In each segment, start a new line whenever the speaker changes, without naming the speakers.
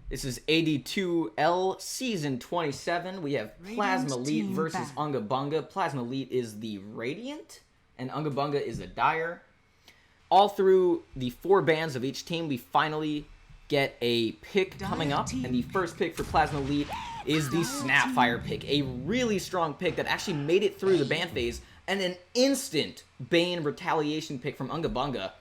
This is AD2L Season 27. We have Plasma1337 versus Unga Bunga. Plasma1337 is the Radiant, and Unga Bunga is the Dire. All through the 4 bands of each team, we finally get a pick coming up, and the first pick for Plasma1337 is the Snapfire pick. A really strong pick that actually made it through the ban phase, and an instant Bane retaliation pick from Unga Bunga.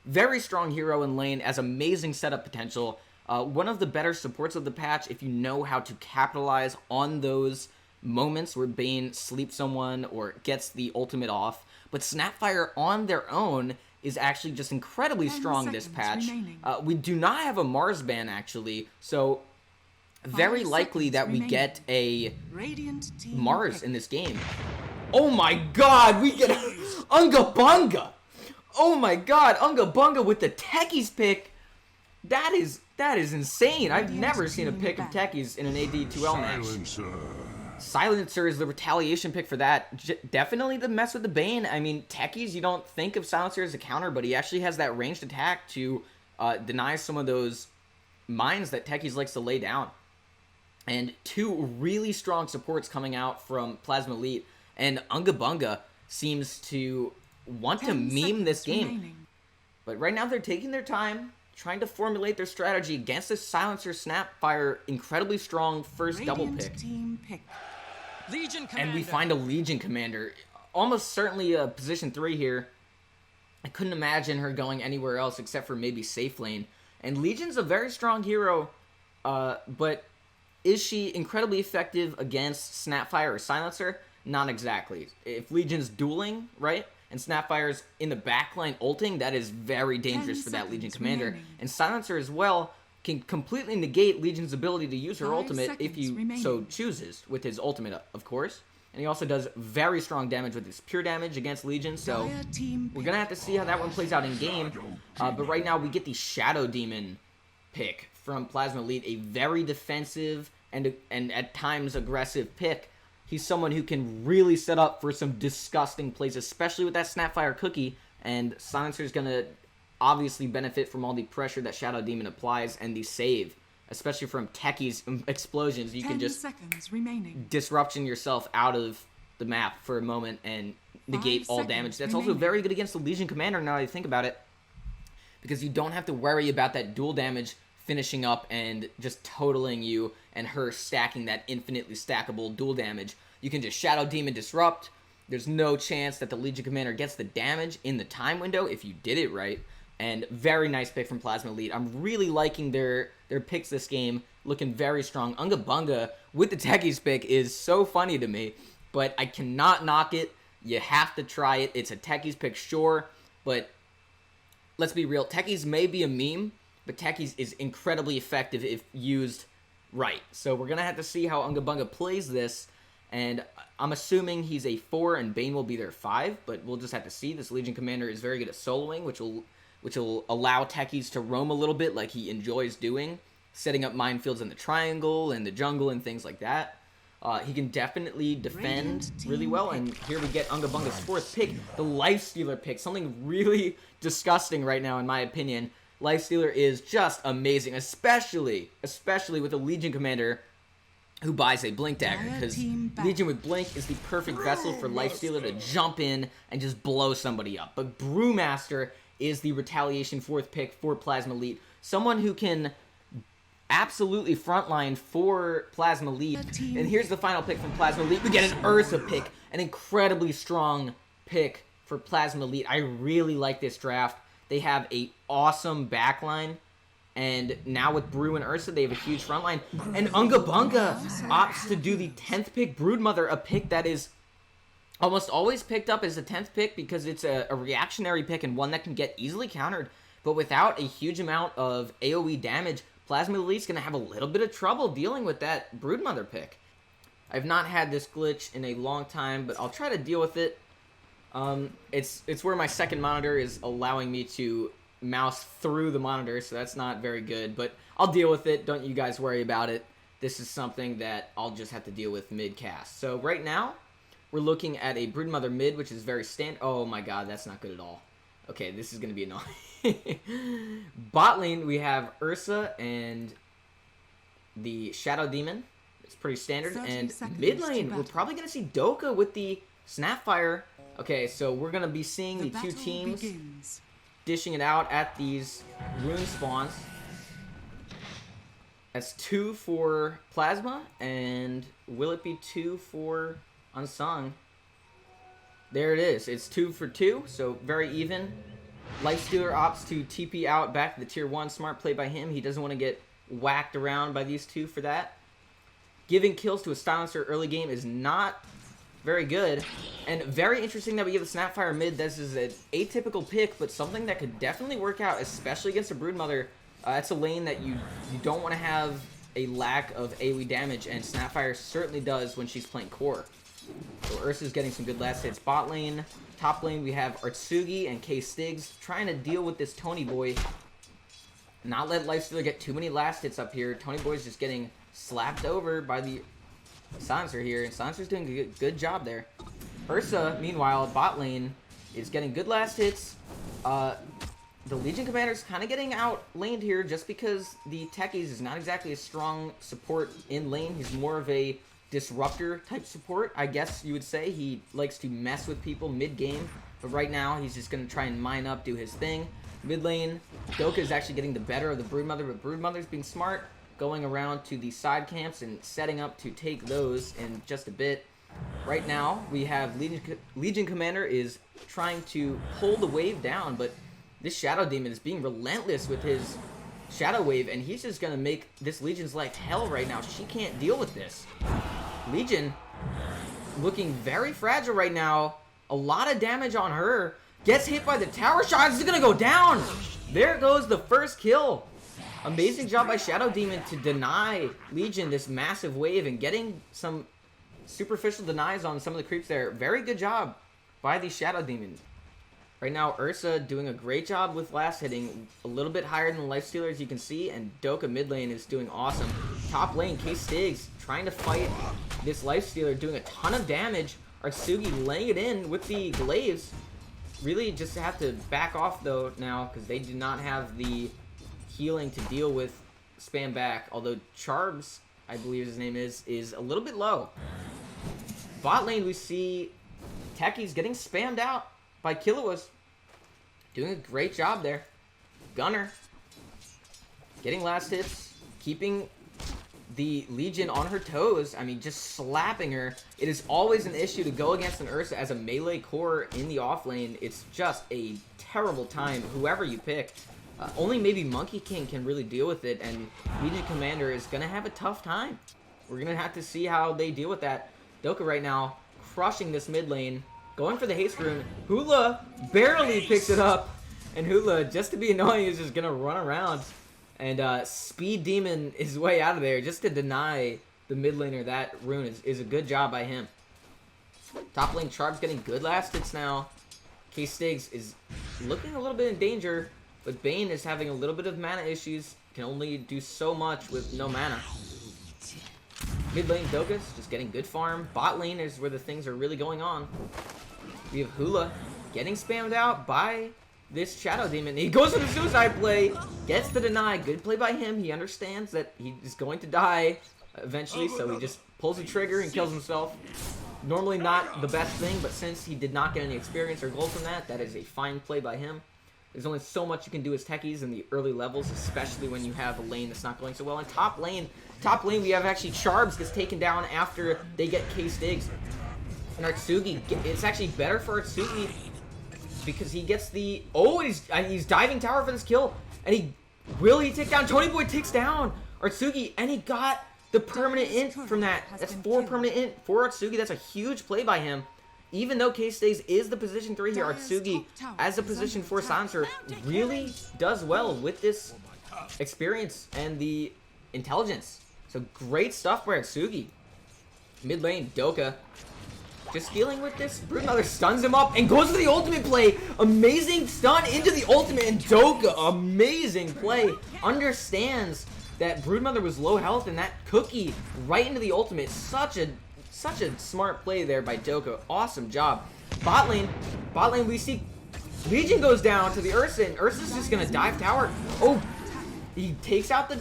Very strong hero in lane, has amazing setup potential. One of the better supports of the patch if you know how to capitalize on those moments where Bane sleeps someone or gets the ultimate off. But Snapfire on their own is actually just incredibly strong this patch. We do not have a Mars ban actually, so very likely that we get a Mars in this game. Oh my god, we get Unga Bunga! Oh my god, Unga Bunga with the Techies pick. That is insane. I've never seen a pick of Techies in an AD2L match. Silencer is the retaliation pick for that. Definitely to mess with the Bane. I mean, Techies, you don't think of Silencer as a counter, but he actually has that ranged attack to deny some of those mines that Techies likes to lay down. And 2 really strong supports coming out from Plasma1337, and Unga Bunga seems to want to meme this game. But right now they're taking their time, trying to formulate their strategy against this Silencer Snapfire incredibly strong first double pick. And we find a Legion Commander. Almost certainly a position 3 here. I couldn't imagine her going anywhere else except for maybe safe lane. And Legion's a very strong hero, but is she incredibly effective against Snapfire or Silencer? Not exactly. If Legion's dueling, right, and Snapfire's in the backline ulting, that is very dangerous for that Legion Commander. Remaining. And Silencer as well can completely negate Legion's ability to use her ultimate if he so chooses, with his ultimate, of course. And he also does very strong damage with his pure damage against Legion, so we're going to have to see how that one plays out in game. But right now we get the Shadow Demon pick from Plasma1337, a very defensive and at times aggressive pick. He's someone who can really set up for some disgusting plays, especially with that Snapfire cookie, and Silencer's going to obviously benefit from all the pressure that Shadow Demon applies and the save, especially from Techies explosions. You can just disruption yourself out of the map for a moment and negate all damage. That's also very good against the Legion Commander now that I think about it, because you don't have to worry about that dual damage finishing up and just totaling you and her stacking that infinitely stackable dual damage. You can just Shadow Demon disrupt. There's no chance that the Legion Commander gets the damage in the time window if you did it right. And very nice pick from Plasma1337. I'm really liking their picks this game, looking very strong. Unga Bunga with the Techies pick is so funny to me, but I cannot knock it. You have to try it. It's a Techies pick, sure, but let's be real. Techies may be a meme, but Techies is incredibly effective if used right. So we're going to have to see how Unga Bunga plays this, and I'm assuming he's a 4 and Bane will be their 5, but we'll just have to see. This Legion Commander is very good at soloing, which will allow Techies to roam a little bit like he enjoys doing, setting up minefields in the triangle and the jungle and things like that. He can definitely defend really well, and here we get Unga Bunga's 4th pick, the Lifestealer pick, something really disgusting right now in my opinion. Lifestealer is just amazing, especially with a Legion Commander who buys a Blink Dagger, because Legion with Blink is the perfect vessel for Lifestealer to jump in and just blow somebody up. But Brewmaster is the retaliation 4th pick for Plasma1337, someone who can absolutely frontline for Plasma1337. And here's the final pick from Plasma1337. We get an Ursa pick, an incredibly strong pick for Plasma1337. I really like this draft. They have a awesome backline, and now with Brew and Ursa, they have a huge front line. And Unga Bunga opts to do the 10th pick, Broodmother, a pick that is almost always picked up as a 10th pick because it's a reactionary pick and one that can get easily countered. But without a huge amount of AoE damage, Plasma1337 is going to have a little bit of trouble dealing with that Broodmother pick. I've not had this glitch in a long time, but I'll try to deal with it. It's where my second monitor is allowing me to mouse through the monitor, so that's not very good, but I'll deal with it. Don't you guys worry about it. This is something that I'll just have to deal with mid-cast. So right now, we're looking at a Broodmother mid, which is very oh my god, that's not good at all. Okay, this is going to be annoying. Bot lane, we have Ursa and the Shadow Demon. It's pretty standard.
30
And
seconds
mid
to
lane, we're
battle.
probably going to see DotA with the Snapfire. Okay, so we're going to be seeing the two
battle
teams
begins.
dishing it out at these rune spawns. That's 2 for Plasma, and will it be 2 for Unsung? There it is. It's 2 for 2, so very even. Lifestealer opts to TP out back to the tier 1. Smart play by him. He doesn't want to get whacked around by these two for that. Giving kills to a Silencer early game is not very good. And very interesting that we give the Snapfire mid. This is an atypical pick, but something that could definitely work out, especially against a Broodmother. It's a lane that you don't want to have a lack of AoE damage, and Snapfire certainly does when she's playing core. So Ursa's getting some good last hits. Bot lane, top lane, we have Artsugi and K-Stigs trying to deal with this Tony Boy. Not let Lifestealer get too many last hits up here. Tony Boy's just getting slapped over by the Silencer here, and Silencer's doing a good job there. Ursa, meanwhile, bot lane, is getting good last hits. The Legion Commander's kind of getting out laned here just because the Techies is not exactly a strong support in lane. He's more of a disruptor type support, I guess you would say. He likes to mess with people mid-game, but right now he's just going to try and mine up, do his thing. Mid lane, DotA is actually getting the better of the Broodmother, but Broodmother's being smart, going around to the side camps and setting up to take those in just a bit. Right now, we have Legion Commander is trying to pull the wave down, but this Shadow Demon is being relentless with his Shadow Wave, and he's just going to make this Legion's life hell right now. She can't deal with this. Legion looking very fragile right now. A lot of damage on her. Gets hit by the tower shot. This is going to go down. There goes the first kill. Amazing job by Shadow Demon to deny Legion this massive wave and getting some superficial denies on some of the creeps there. Very good job by the Shadow Demon. Right now, Ursa doing a great job with last hitting, a little bit higher than the Lifestealer as you can see, and DotA mid lane is doing awesome. Top lane, K-Stigs trying to fight this Lifestealer, doing a ton of damage. Artsugi laying it in with the glaives. Really just have to back off though now because they do not have the healing to deal with spam back, although Charbs, I believe his name is a little bit low. Bot lane, we see Techies getting spammed out by Killua's. Doing a great job there. Gunner getting last hits, keeping the Legion on her toes. I mean, just slapping her. It is always an issue to go against an Ursa as a melee core in the off lane. It's just a terrible time, whoever you pick. Only maybe Monkey King can really deal with it, and Legion Commander is going to have a tough time. We're going to have to see how they deal with that. DotA right now crushing this mid lane. Going for the haste rune. Hula barely picks it up. And Hula, just to be annoying, is just going to run around. And Speed Demon his way out of there just to deny the mid laner that rune is a good job by him. Top lane Charb's getting good last hits now. K-Stigs is looking a little bit in danger. But Bane is having a little bit of mana issues. Can only do so much with no mana. Mid lane DotA's just getting good farm. Bot lane is where the things are really going on. We have Hula getting spammed out by this Shadow Demon. He goes for the suicide play. Gets the deny. Good play by him. He understands that he is going to die eventually. So he just pulls the trigger and kills himself. Normally not the best thing. But since he did not get any experience or gold from that, that is a fine play by him. There's only so much you can do as Techies in the early levels, especially when you have a lane that's not going so well. And top lane, we have actually Charbs gets taken down after they get K-Stigs. And Artsugi, it's actually better for Artsugi because he gets the... Oh, he's diving tower for this kill. And will he take down? Tony Boy takes down Artsugi, and he got the permanent int from that. That's 4 permanent int for Artsugi. That's a huge play by him. Even though K-Stays is the position 3 here, Artsugi, as a position 4 silencer, really does well with this experience and the intelligence. So great stuff by Artsugi. Mid lane, DotA, just dealing with this. Broodmother stuns him up and goes for the ultimate play. Amazing stun into the ultimate, and DotA, amazing play. Understands that Broodmother was low health, and that cookie right into the ultimate. Such a smart play there by DotA. Awesome job. Bot lane, we see Legion goes down to the Ursa, and Ursa's just gonna dive tower. Oh, he takes out the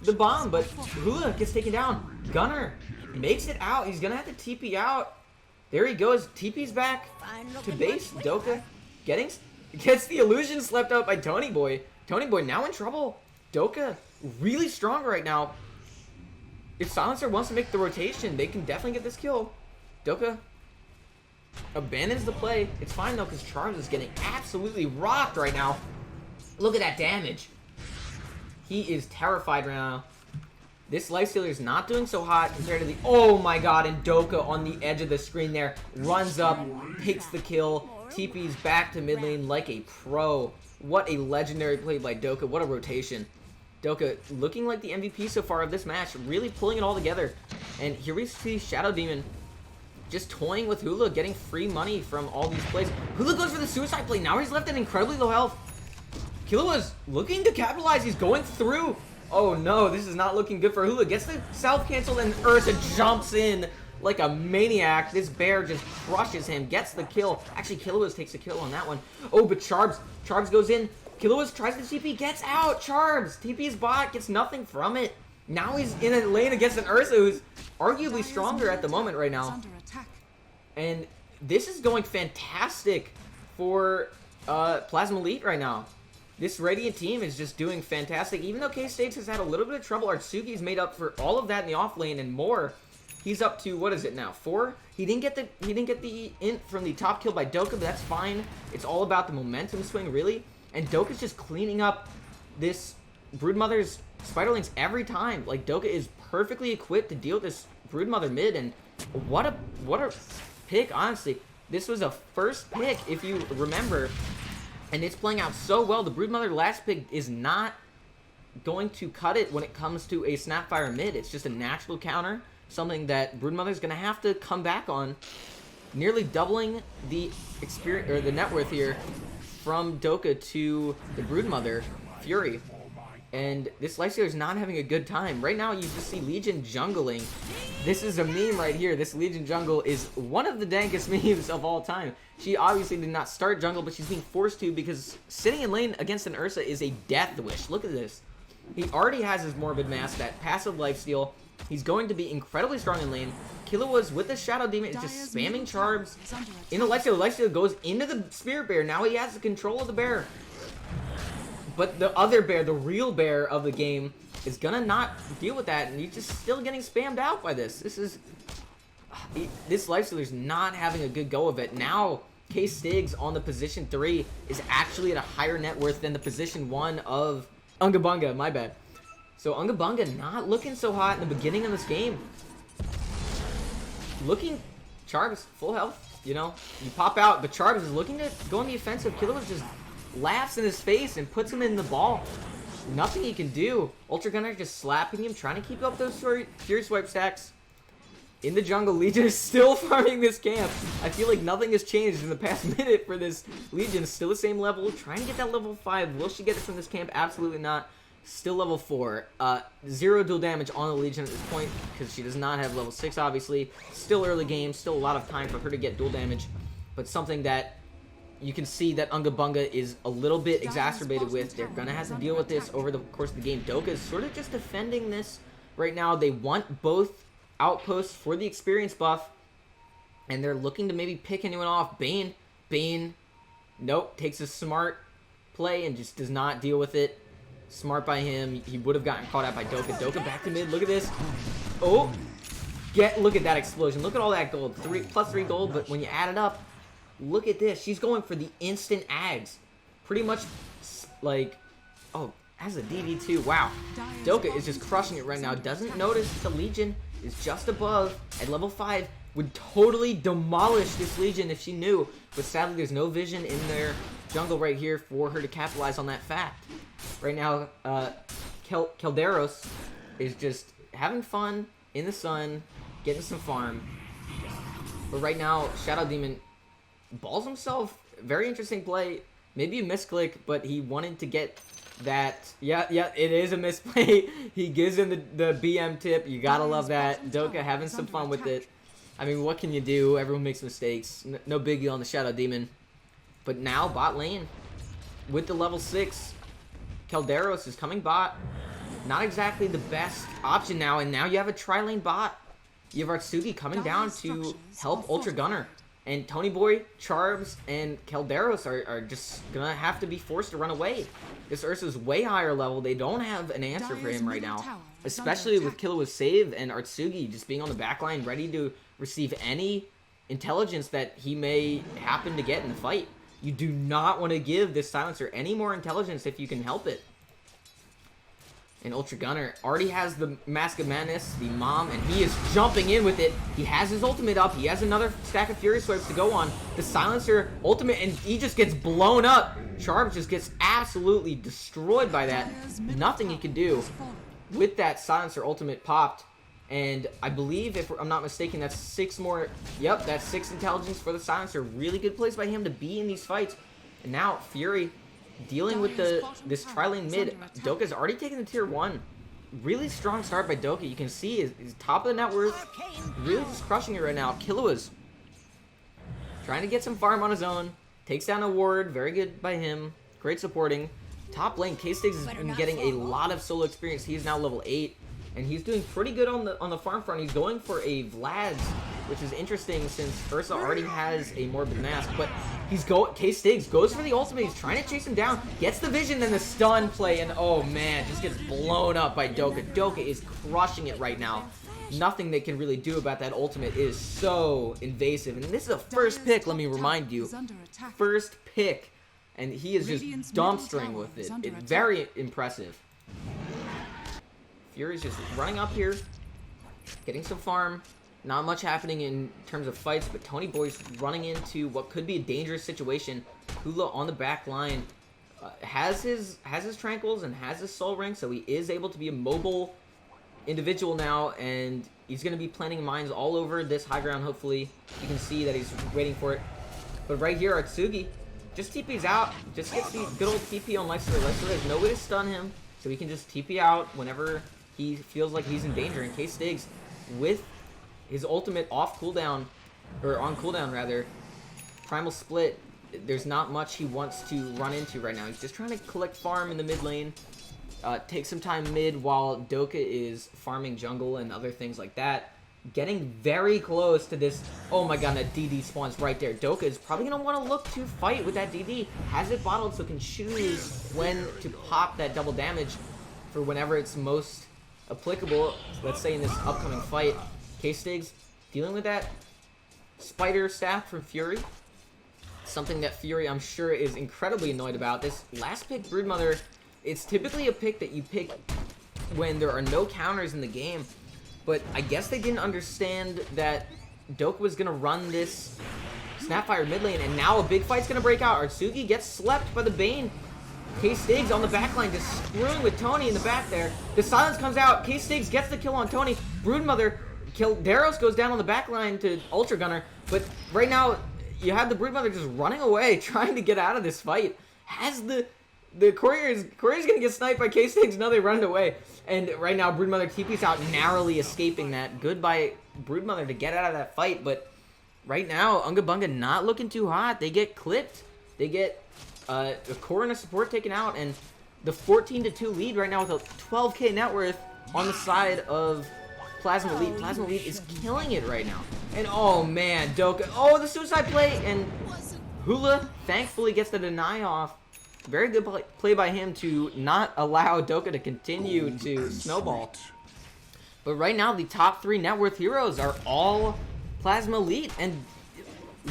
the bomb, but Hula gets taken down. Gunner makes it out. He's gonna have to TP out. There he goes. TP's back to base. DotA gets the illusion slept out by Tony Boy. Tony Boy now in trouble. DotA really strong right now. If Silencer wants to make the rotation, they can definitely get this kill. DotA abandons the play. It's fine though, because Charles is getting absolutely rocked right now. Look at that damage. He is terrified right now. This Lifestealer is not doing so hot compared to the... Oh my god, and DotA on the edge of the screen there. Runs up, takes the kill, TP's back to mid lane like a pro. What a legendary play by DotA. What a rotation. DotA looking like the MVP so far of this match. Really pulling it all together. And here we see Shadow Demon just toying with Hula, getting free money from all these plays. Hula goes for the suicide play. Now he's left at incredibly low health. Killua's looking to capitalize. He's going through. Oh no, this is not looking good for Hula. Gets the self-cancel and Ursa jumps in like a maniac. This bear just crushes him. Gets the kill. Actually, Killua's takes a kill on that one. Oh, but Charbs goes in. Killua's tries to TP. Gets out. Charbs. TP's bot. Gets nothing from it. Now he's in a lane against an Ursa who's arguably stronger at the moment right now. And this is going fantastic for Plasma Elite right now. This Radiant team is just doing fantastic. Even though K-Stakes has had a little bit of trouble, Artsuki's made up for all of that in the off lane and more. He's up to, what is it now, 4? He didn't get the int from the top kill by DotA, but that's fine. It's all about the momentum swing, really. And DotA's just cleaning up this Broodmother's Spiderlings every time. Like, DotA is perfectly equipped to deal with this Broodmother mid, and what a pick, honestly. This was a first pick, if you remember. And it's playing out so well. The Broodmother last pick is not going to cut it when it comes to a Snapfire mid. It's just a natural counter. Something that Broodmother's going to have to come back on. Nearly doubling the experience or the net worth here from DotA to the Broodmother Fury. And this Lifestealer is not having a good time. Right now, you just see Legion jungling. This is a meme right here. This Legion jungle is one of the dankest memes of all time. She obviously did not start jungle, but she's being forced to because sitting in lane against an Ursa is a death wish. Look at this. He already has his Morbid Mask, that passive lifesteal. He's going to be incredibly strong in lane. Killua's with the Shadow Demon is just spamming Charbs in the Lifesteal. The Lifesteal goes into the Spirit Bear. Now he has the control of the bear. But the other bear, the real bear of the game, is gonna not deal with that, and he's just still getting spammed out by this. This Lifestealer's not having a good go of it. Now, K-Stigs on the position 3 is actually at a higher net worth than the position 1 of Unga Bunga, my bad. So Unga Bunga not looking so hot in the beginning of this game. Looking, Charbs, full health, you know, you pop out, but Charbs is looking to go on the offensive. Killua's just laughs in his face and puts him in the ball. Nothing he can do. Ultra Gunner just slapping him, trying to keep up those Fury Swipe stacks. In the jungle, Legion is still farming this camp. I feel like nothing has changed in the past minute for this Legion. Still the same level, trying to get that level 5. Will she get it from this camp? Absolutely not. Still level 4. 0 dual damage on the Legion at this point, because she does not have level 6, obviously. Still early game, still a lot of time for her to get dual damage, but something that you can see that Unga Bunga is a little bit exacerbated with. They're going to have to deal with this over the course of the game. DotA is sort of just defending this right now. They want both outposts for the experience buff, and they're looking to maybe pick anyone off. Bane, nope, takes a smart play and just does not deal with it. Smart by him. He would have gotten caught out by DotA. DotA back to mid. Look at this. Oh, look at that explosion. Look at all that gold. Plus 3 gold, but when you add it up, look at this. She's going for the instant ags. Pretty much like, oh, as a DD2. Wow. DotA is just crushing it right now. Doesn't notice the Legion is just above at level 5. Would totally demolish this Legion if she knew. But sadly, there's no vision in their jungle right here for her to capitalize on that fact. Right now, Kelderos is just having fun in the sun, getting some farm. But right now, Shadow Demon balls himself. Very interesting play. Maybe a misclick, but he wanted to get that. Yeah, it is a misplay. He gives him the BM tip. You gotta love that. DotA having some fun with it. I mean, what can you do? Everyone makes mistakes. No biggie on the Shadow Demon. But now, bot lane. With the level 6, Kelderos is coming bot. not exactly the best option now. And now you have a tri-lane bot. You have Artsugi coming down to help Ultra Gunner. And Tony Boy, Charbs, and Calderos are just gonna have to be forced to run away. This Ursa's way higher level. They don't have an answer for him right now. Especially with Killua's save and Artsugi just being on the backline ready to receive any intelligence that he may happen to get in the fight. You do not want to give this Silencer any more intelligence if you can help it. And Ultra Gunner already has the Mask of Madness, the Mom, and he is jumping in with it. He has his ultimate up. He has another stack of Fury Swipes to go on. The Silencer ultimate, and he just gets blown up. Charbs just gets absolutely destroyed by that. Nothing he can do with that Silencer ultimate popped. And I believe, if I'm not mistaken, that's 6 more. Yep, that's 6 intelligence for the Silencer. Really good place by him to be in these fights. And now Fury dealing with this tri-lane mid. DotA's already taken the tier 1. Really strong start by DotA. You can see he's top of the net worth. Really just crushing it right now. Killua's trying to get some farm on his own. Takes down a ward. Very good by him. Great supporting. Top lane, K-Stiggs has been getting a lot of solo experience. He is now level 8. And he's doing pretty good on the farm front. He's going for a Vlad's, which is interesting since Ursa already has a Morbid Mask. But K-Stiggs goes for the ultimate. He's trying to chase him down. Gets the vision, then the stun play, and oh man, just gets blown up by DotA. DotA is crushing it right now. Nothing they can really do about that ultimate. It is so invasive. And this is a first pick, let me remind you. First pick. And he is just dumpstering with it. It's very impressive. Fury's just running up here, getting some farm. Not much happening in terms of fights, but Tony Boy's running into what could be a dangerous situation. Hula on the back line has his tranquils and has his soul ring, so he is able to be a mobile individual now, and he's going to be planting mines all over this high ground. Hopefully, you can see that he's waiting for it. But right here, Artsugi just TP's out, just gets the good old TP on Lifesteal. Lifesteal has no way to stun him, so he can just TP out whenever he feels like he's in danger. In case Stiggs, with his ultimate off cooldown, or on cooldown rather, Primal Split, there's not much he wants to run into right now. He's just trying to collect farm in the mid lane, take some time mid while DotA is farming jungle and other things like that. Getting very close to this. Oh my god, that DD spawns right there. DotA is probably going to want to look to fight with that DD. Has it bottled so can choose when to pop that double damage for whenever it's most applicable. Let's say in this upcoming fight. K-Stiggs dealing with that spider staff from Fury. Something that Fury, I'm sure, is incredibly annoyed about. This last pick, Broodmother, it's typically a pick that you pick when there are no counters in the game. But I guess they didn't understand that DotA was going to run this Snapfire mid lane, and now a big fight's going to break out. Artsugi gets slept by the Bane. K-Stiggs on the backline just screwing with Tony in the back there. The silence comes out. K-Stiggs gets the kill on Tony. Broodmother, Daros goes down on the backline to Ultra Gunner. But right now, you have the Broodmother just running away, trying to get out of this fight. Has the Courier's gonna get sniped by K-Stiggs. No, they run away. And right now, Broodmother TP's out, narrowly escaping that. Good by Broodmother to get out of that fight. But right now, Unga Bunga not looking too hot. They get clipped. They get a core and a support taken out. And the 14-2 lead right now with a 12k net worth on the side of Plasma Elite. Plasma Elite is killing it right now. And oh man, DotA. Oh, the suicide play. And Hula thankfully gets the deny off. Very good play by him to not allow DotA to continue to snowball. But right now, the top 3 net worth heroes are all Plasma Elite. And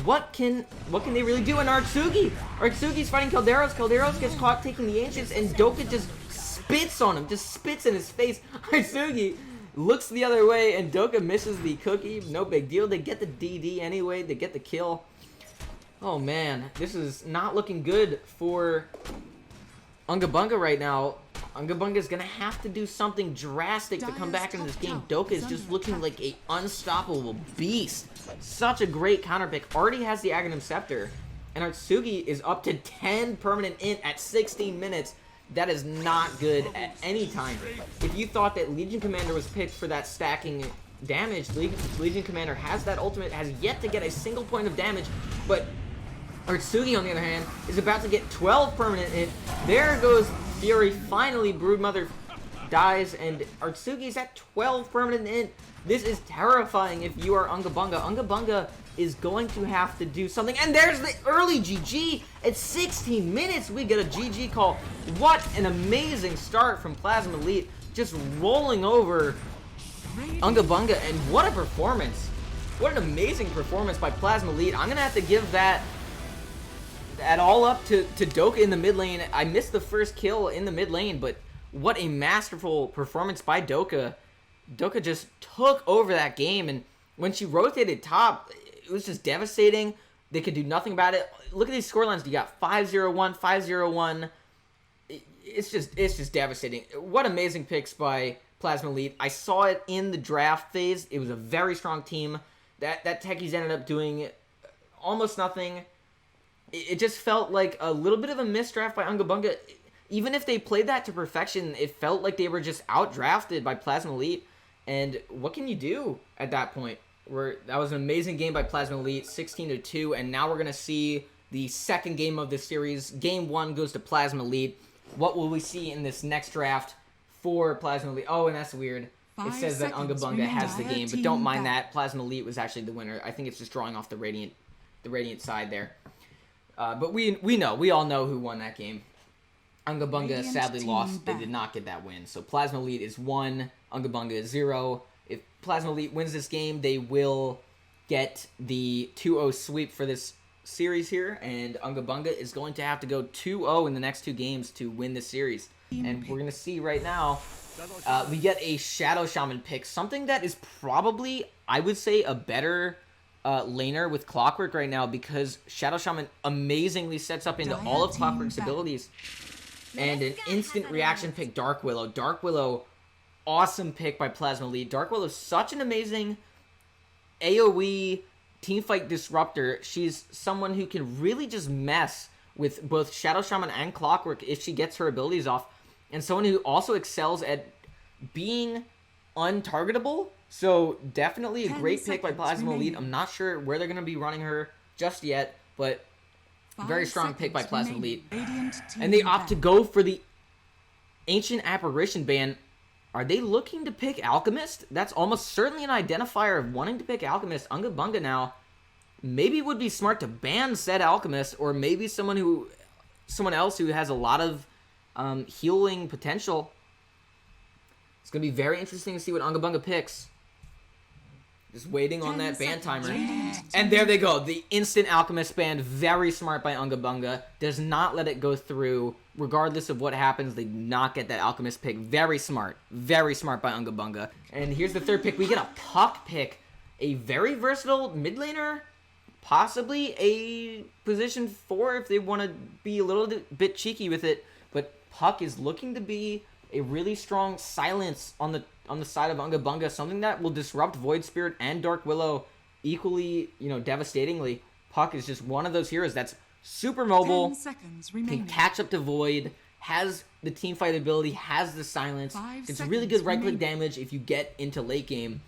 what can they really do? And Artsugi's fighting Calderos. Calderos gets caught taking the Ancients, and DotA just spits on him. Just spits in his face. Artsugi looks the other way, and DotA misses the cookie. No big deal. They get the DD anyway. They get the kill. Oh man, this is not looking good for Unga Bunga right now. Unga Bunga is going to have to do something drastic to come back into this game. DotA is just looking like an unstoppable beast. Such a great counter pick. Already has the Aghanim Scepter. And Artsugi is up to 10 permanent int at 16 minutes. That is not good at any time. If you thought that Legion Commander was picked for that stacking damage, Legion Commander has that ultimate, has yet to get a single point of damage, but Artsugi, on the other hand, is about to get 12 permanent int. There goes Fury. Finally, Broodmother dies, and Artsugi's at 12 permanent int. This is terrifying if you are Unga Bunga. Unga Bunga is going to have to do something. And there's the early GG. At 16 minutes, we get a GG call. What an amazing start from Plasma Elite. Just rolling over Unga Bunga, and what a performance. What an amazing performance by Plasma Elite. I'm going to have to give that all up to DotA in the mid lane. I missed the first kill in the mid lane, but what a masterful performance by DotA. DotA just took over that game, and when she rotated top, it was just devastating. They could do nothing about it. Look at these scorelines. You got 5-0-1, 5-0-1. It's just devastating. What amazing picks by Plasma Elite. I saw it in the draft phase. It was a very strong team. That Techies ended up doing almost nothing. It just felt like a little bit of a misdraft by Unga Bunga. Even if they played that to perfection, it felt like they were just outdrafted by Plasma Elite. And what can you do at that point? That was an amazing game by Plasma Elite, 16-2, and now we're going to see the second game of this series. Game 1 goes to Plasma Elite. What will we see in this next draft for Plasma Elite? Oh, and that's weird. It says that Unga Bunga has the game, but don't mind that. Plasma Elite was actually the winner. I think it's just drawing off the Radiant side there. But we all know who won that game. Unga Bunga sadly lost. They did not get that win. So Plasma Elite is 1, Unga Bunga is 0. If Plasma Elite wins this game, they will get the 2-0 sweep for this series here, and Unga Bunga is going to have to go 2-0 in the next 2 games to win this series. And we're going to see right now, we get a Shadow Shaman pick, something that is probably, I would say, a better laner with Clockwork right now, because Shadow Shaman amazingly sets up into all of Clockwork's abilities. And an instant reaction pick, Dark Willow. Dark Willow, awesome pick by Plasma Elite. Dark Willow is such an amazing AoE teamfight disruptor. She's someone who can really just mess with both Shadow Shaman and Clockwork if she gets her abilities off. And someone who also excels at being untargetable. So definitely a great pick by Plasma Elite. I'm not sure where they're going to be running her just yet, but very strong pick by Plasma Elite. And they opt to go for the Ancient Apparition ban. Are they looking to pick Alchemist? That's almost certainly an identifier of wanting to pick Alchemist. Unga Bunga now, maybe it would be smart to ban said Alchemist, or maybe someone else who has a lot of healing potential. It's going to be very interesting to see what Unga Bunga picks. Just waiting on that ban timer. And there they go. The instant Alchemist ban. Very smart by Unga Bunga. Does not let it go through. Regardless of what happens, they do not get that Alchemist pick. Very smart. Very smart by Unga Bunga. And here's the third pick. We get a Puck pick. A very versatile mid laner. Possibly a position 4 if they want to be a little bit cheeky with it. But Puck is looking to be a really strong silence on the side of Unga Bunga, something that will disrupt Void Spirit and Dark Willow equally, devastatingly. Puck is just one of those heroes that's super mobile, can catch up to Void, has the teamfight ability, has the silence. It's really good right-click damage if you get into late game,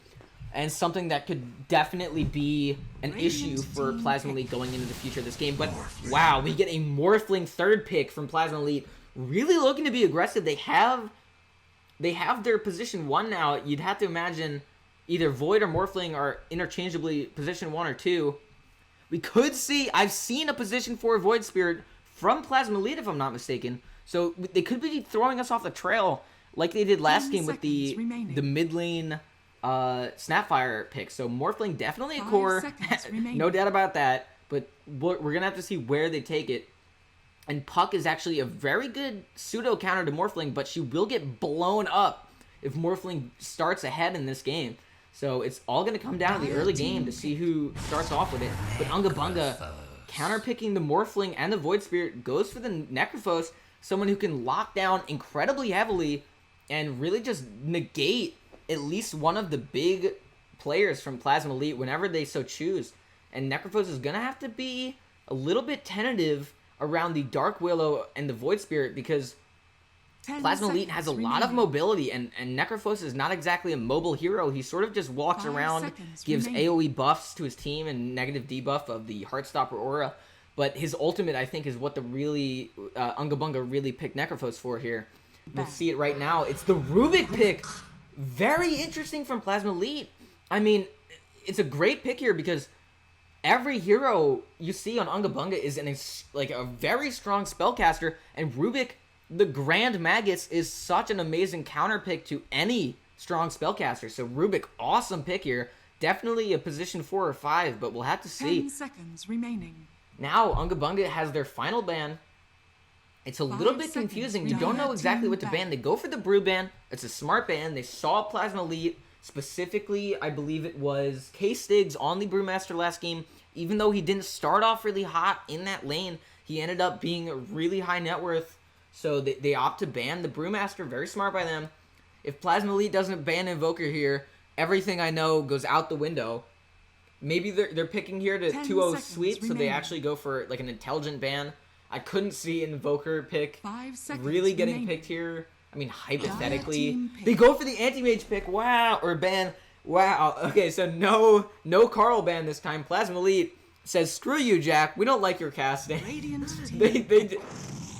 and something that could definitely be an issue for Plasma Elite going into the future of this game. But wow, we get a Morphling third pick from Plasma Elite. Really looking to be aggressive. They have their position 1 now. You'd have to imagine either Void or Morphling are interchangeably position 1 or 2. We could see, I've seen a position 4 Void Spirit from Plasma Elite if I'm not mistaken. So they could be throwing us off the trail like they did last game with the mid lane Snapfire pick. So Morphling definitely a core. No doubt about that. But we're going to have to see where they take it. And Puck is actually a very good pseudo counter to Morphling, but she will get blown up if Morphling starts ahead in this game. So it's all going to come down to the early game to see who starts off with it. But Unga Bunga counterpicking the Morphling and the Void Spirit goes for the Necrophos, someone who can lock down incredibly heavily and really just negate at least one of the big players from Plasma Elite whenever they so choose. And Necrophos is going to have to be a little bit tentative around the Dark Willow and the Void Spirit, because Plasma Elite has a lot of mobility, and Necrophos is not exactly a mobile hero. He sort of just walks around, gives AoE buffs to his team and negative debuff of the Heartstopper aura, but his ultimate, I think, is what the really Unga Bunga really picked Necrophos for here. We'll see it right now. It's the Rubik pick. Very interesting from Plasma Elite. I mean, it's a great pick here because every hero you see on Unga Bunga is like a very strong spellcaster, and Rubik, the Grand Magus, is such an amazing counter pick to any strong spellcaster. So Rubik, awesome pick here. Definitely a position 4 or 5, but we'll have to see.
10 seconds remaining.
Now Unga Bunga has their final ban. It's a little bit confusing. You don't know exactly what to ban. They go for the Brew ban. It's a smart ban. They saw Plasma Elite. Specifically, I believe it was K-Stigs on the Brewmaster last game. Even though he didn't start off really hot in that lane, he ended up being a really high net worth. So they opt to ban the Brewmaster. Very smart by them. If Plasma Elite doesn't ban Invoker here, everything I know goes out the window. Maybe they're picking here to 2-0 sweep, so they actually go for like an intelligent ban. I couldn't see Invoker pick really getting picked here. I mean, hypothetically, they go for the anti-mage pick. Wow, or ban. Wow. Okay, so no Carl ban this time. Plasma Elite says, "Screw you, Jack. We don't like your casting."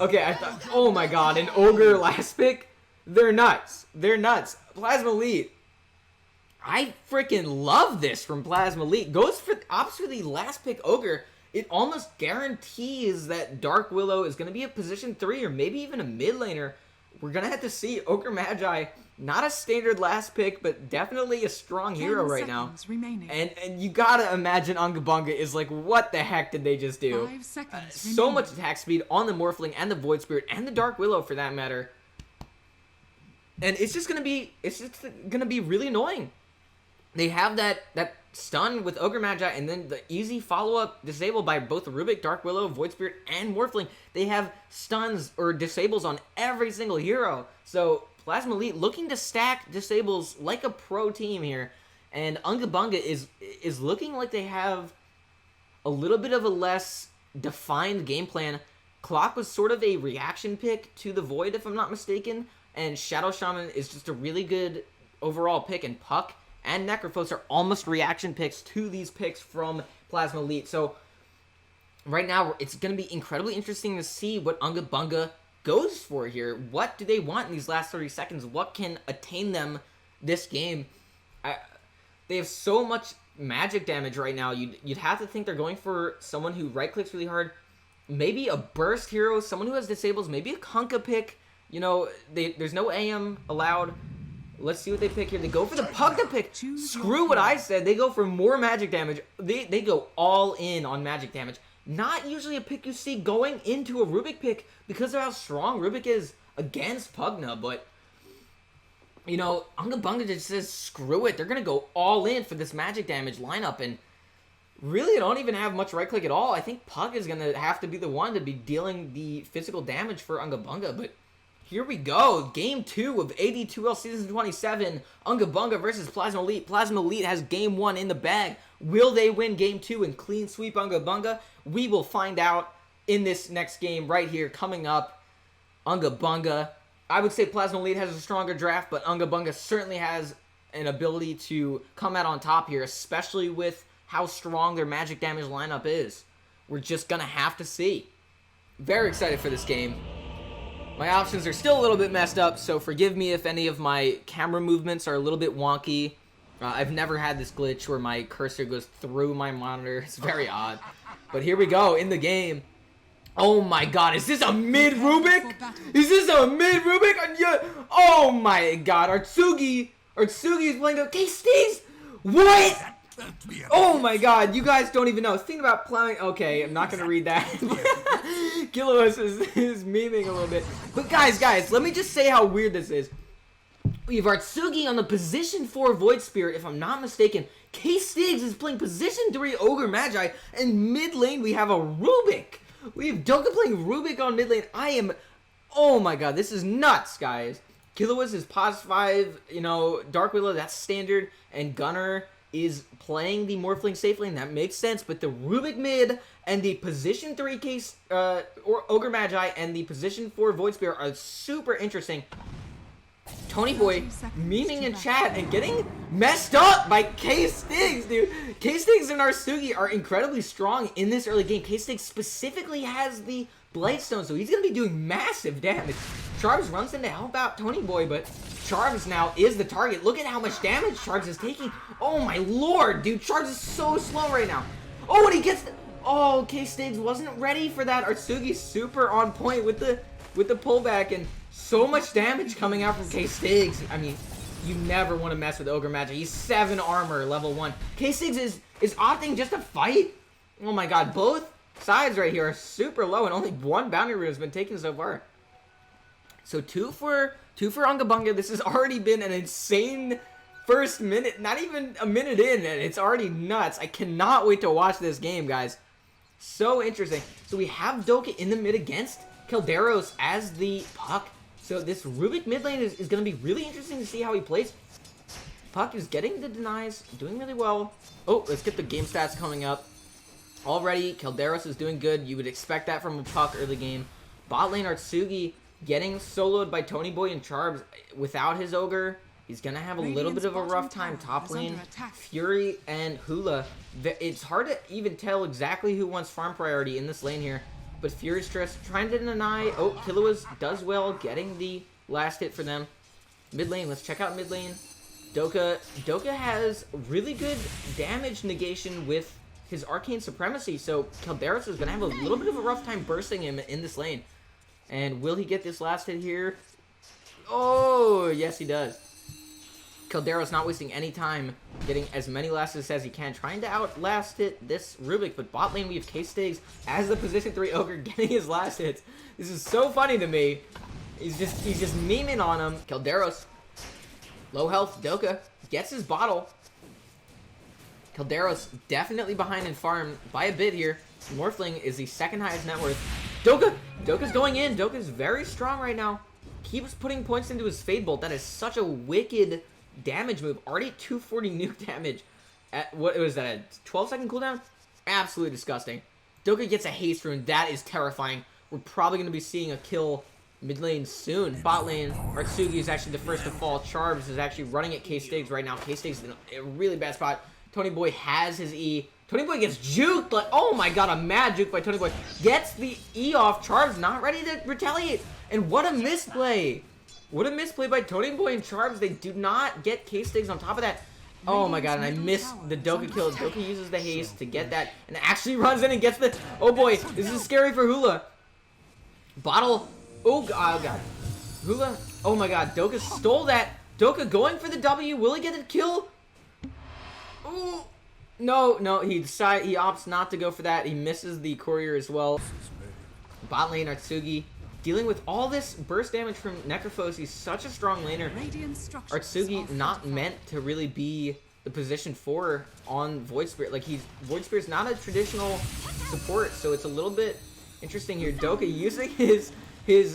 Okay, I thought. Oh my God, an Ogre last pick. They're nuts. They're nuts. Plasma Elite. I freaking love this from Plasma Elite. Goes for opts for the last pick Ogre. It almost guarantees that Dark Willow is going to be a position 3 or maybe even a mid laner. We're going to have to see. Ogre Magi, not a standard last pick, but definitely a strong hero right now. And you got to imagine Unga Bunga is like, what the heck did they just do?
5 seconds
so much attack speed on the Morphling and the Void Spirit and the Dark Willow for that matter. And it's just going to be really annoying. They have that stun with Ogre Magi, and then the easy follow-up disable by both Rubik, Dark Willow, Void Spirit, and Morphling. They have stuns or disables on every single hero. So Plasma Elite looking to stack disables like a pro team here. And Unga Bunga is looking like they have a little bit of a less defined game plan. Clock was sort of a reaction pick to the Void, if I'm not mistaken. And Shadow Shaman is just a really good overall pick, and Puck and Necrophos are almost reaction picks to these picks from Plasma Elite. So right now, it's going to be incredibly interesting to see what Unga Bunga goes for here. What do they want in these last 30 seconds? What can attain them this game? They have so much magic damage right now. You'd have to think they're going for someone who right-clicks really hard. Maybe a burst hero, someone who has disables, maybe a Kunkka pick. You know, there's no AM allowed. Let's see what they pick here. They go for the Pugna pick. Screw what I said. They go for more magic damage. They go all in on magic damage. Not usually a pick you see going into a Rubik pick because of how strong Rubik is against Pugna. But, you know, Unga Bunga just says, screw it. They're going to go all in for this magic damage lineup. And really, they don't even have much right click at all. I think Pug is going to have to be the one to be dealing the physical damage for Unga Bunga. But here we go. Game 2 of AD2L Season 27. Unga Bunga versus Plasma Elite. Plasma Elite has Game 1 in the bag. Will they win Game 2 and clean sweep Unga Bunga? We will find out in this next game right here coming up. Unga Bunga. I would say Plasma Elite has a stronger draft, but Unga Bunga certainly has an ability to come out on top here, especially with how strong their magic damage lineup is. We're just going to have to see. Very excited for this game. My options are still a little bit messed up, so forgive me if any of my camera movements are a little bit wonky. I've never had this glitch where my cursor goes through my monitor. It's very odd. But here we go in the game. Oh my God, is this a mid Rubik? Is this a mid Rubik? Yeah. Oh my God, Artsugi is playing the K-Stays. What? Oh my God, you guys don't even know. Think about plowing. Okay, I'm not gonna read that. Kilos is memeing a little bit. But guys, let me just say how weird this is. We have Artsugi on the position 4 Void Spirit, if I'm not mistaken. K-Stigs is playing position 3 Ogre Magi, and mid lane we have a Rubik. We have Doka playing Rubik on mid lane. Oh my God, this is nuts, guys. Kilowas is pos 5, you know, Dark Willow, that's standard, and Gunner is playing the Morphling safe lane. That makes sense, but the Rubik mid and the position 3 case or Ogre Magi and the position 4 Void Spirit are super interesting. Tony Boy memeing in chat and getting messed up by K-Stigs, dude. K-Stigs and Artsugi are incredibly strong in this early game. K-Stigs specifically has the Blightstone, so he's going to be doing massive damage. Charbs runs in to help out Tony Boy, but Charbs now is the target. Look at how much damage Charbs is taking. Oh my lord, dude. Charbs is so slow right now. Oh, and he gets the... Oh, K-Stigs wasn't ready for that. Artsugi's super on point with the pullback, and so much damage coming out from K-Stigs. I mean, you never want to mess with Ogre Magic. He's 7 armor, level 1. K-Stigs is opting just to fight. Oh my god, both sides right here are super low, and only 1 bounty rune has been taken so far. So 2 for Unga Bunga. This has already been an insane first minute, not even a minute in, and it's already nuts. I cannot wait to watch this game, guys. So interesting. So we have DotA in the mid against Calderos as the Puck. So this Rubik mid lane is going to be really interesting to see how he plays. Puck is getting the denies, doing really well. Oh, let's get the game stats coming up. Already, Calderos is doing good. You would expect that from a Puck early game. Bot lane Artsugi getting soloed by Tony Boy and Charbs without his Ogre. He's going to have a little bit of a rough time top lane. Fury and Hula. It's hard to even tell exactly who wants farm priority in this lane here. But Fury's just trying to deny. Oh, Killua does well, getting the last hit for them. Mid lane, let's check out mid lane. DotA has really good damage negation with his Arcane Supremacy. So Calderos is going to have a little bit of a rough time bursting him in this lane. And will he get this last hit here? Oh, yes he does. Calderos not wasting any time, getting as many last hits as he can, trying to outlast it this Rubik. But bot lane we have K-Stigs as the position 3 Ogre getting his last hits. This is so funny to me. He's just memeing on him. Calderos, low health. DotA gets his bottle. Calderos definitely behind in farm by a bit here. Morphling is the second highest net worth. DotA's going in. DotA's very strong right now. Keeps putting points into his Fade Bolt. That is such a wicked damage move. Already 240 nuke damage. At, what was that, a 12-second cooldown? Absolutely disgusting. DotA gets a haste rune. That is terrifying. We're probably going to be seeing a kill mid lane soon. Bot lane, Artsugi is actually the first to fall. Charbs is actually running at K-Stigs right now. K-Stigs in a really bad spot. Tony Boy has his E. Tony Boy gets juked. Like, oh my god, a mad juke by Tony Boy. Gets the E off. Charbs not ready to retaliate. And what a misplay. What a misplay by Tony Boy and Charbs. They do not get K-Stigs on top of that. Oh my god, and I missed the DotA kill. DotA uses the haste to get that and actually runs in and gets the... Oh boy, this is scary for Hula. Bottle. Oh god. Hula. Oh my god, DotA stole that. DotA going for the W. Will he get the kill? Ooh. No, he opts not to go for that. He misses the courier as well. Bot lane Artsugi dealing with all this burst damage from Necrophos. He's such a strong laner. Artsugi not meant to really be the position 4 on Void Spirit. Like, Void Spirit's not a traditional support, so it's a little bit interesting here. DotA using his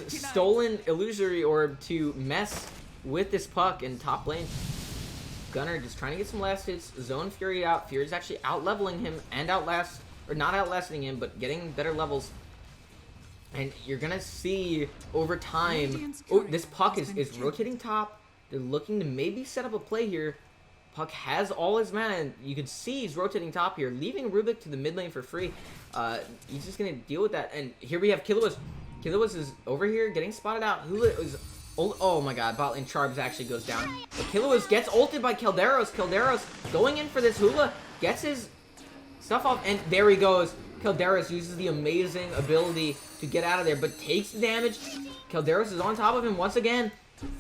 stolen illusory orb to mess with this Puck in top lane. Gunner just trying to get some last hits. Zone Fury out. Fury's actually out-leveling him and not outlasting him, but getting better levels. And you're going to see over time... Oh, this Puck is rotating top. They're looking to maybe set up a play here. Puck has all his mana, and you can see he's rotating top here, leaving Rubik to the mid lane for free. He's just going to deal with that. And here we have Killua. Killua is over here getting spotted out. Hula is... Oh my god, bot lane Charbs actually goes down. But Killua gets ulted by Calderos. Calderos going in for this Hula, gets his stuff off, and there he goes. Calderos uses the amazing ability to get out of there, but takes the damage. Calderos is on top of him once again.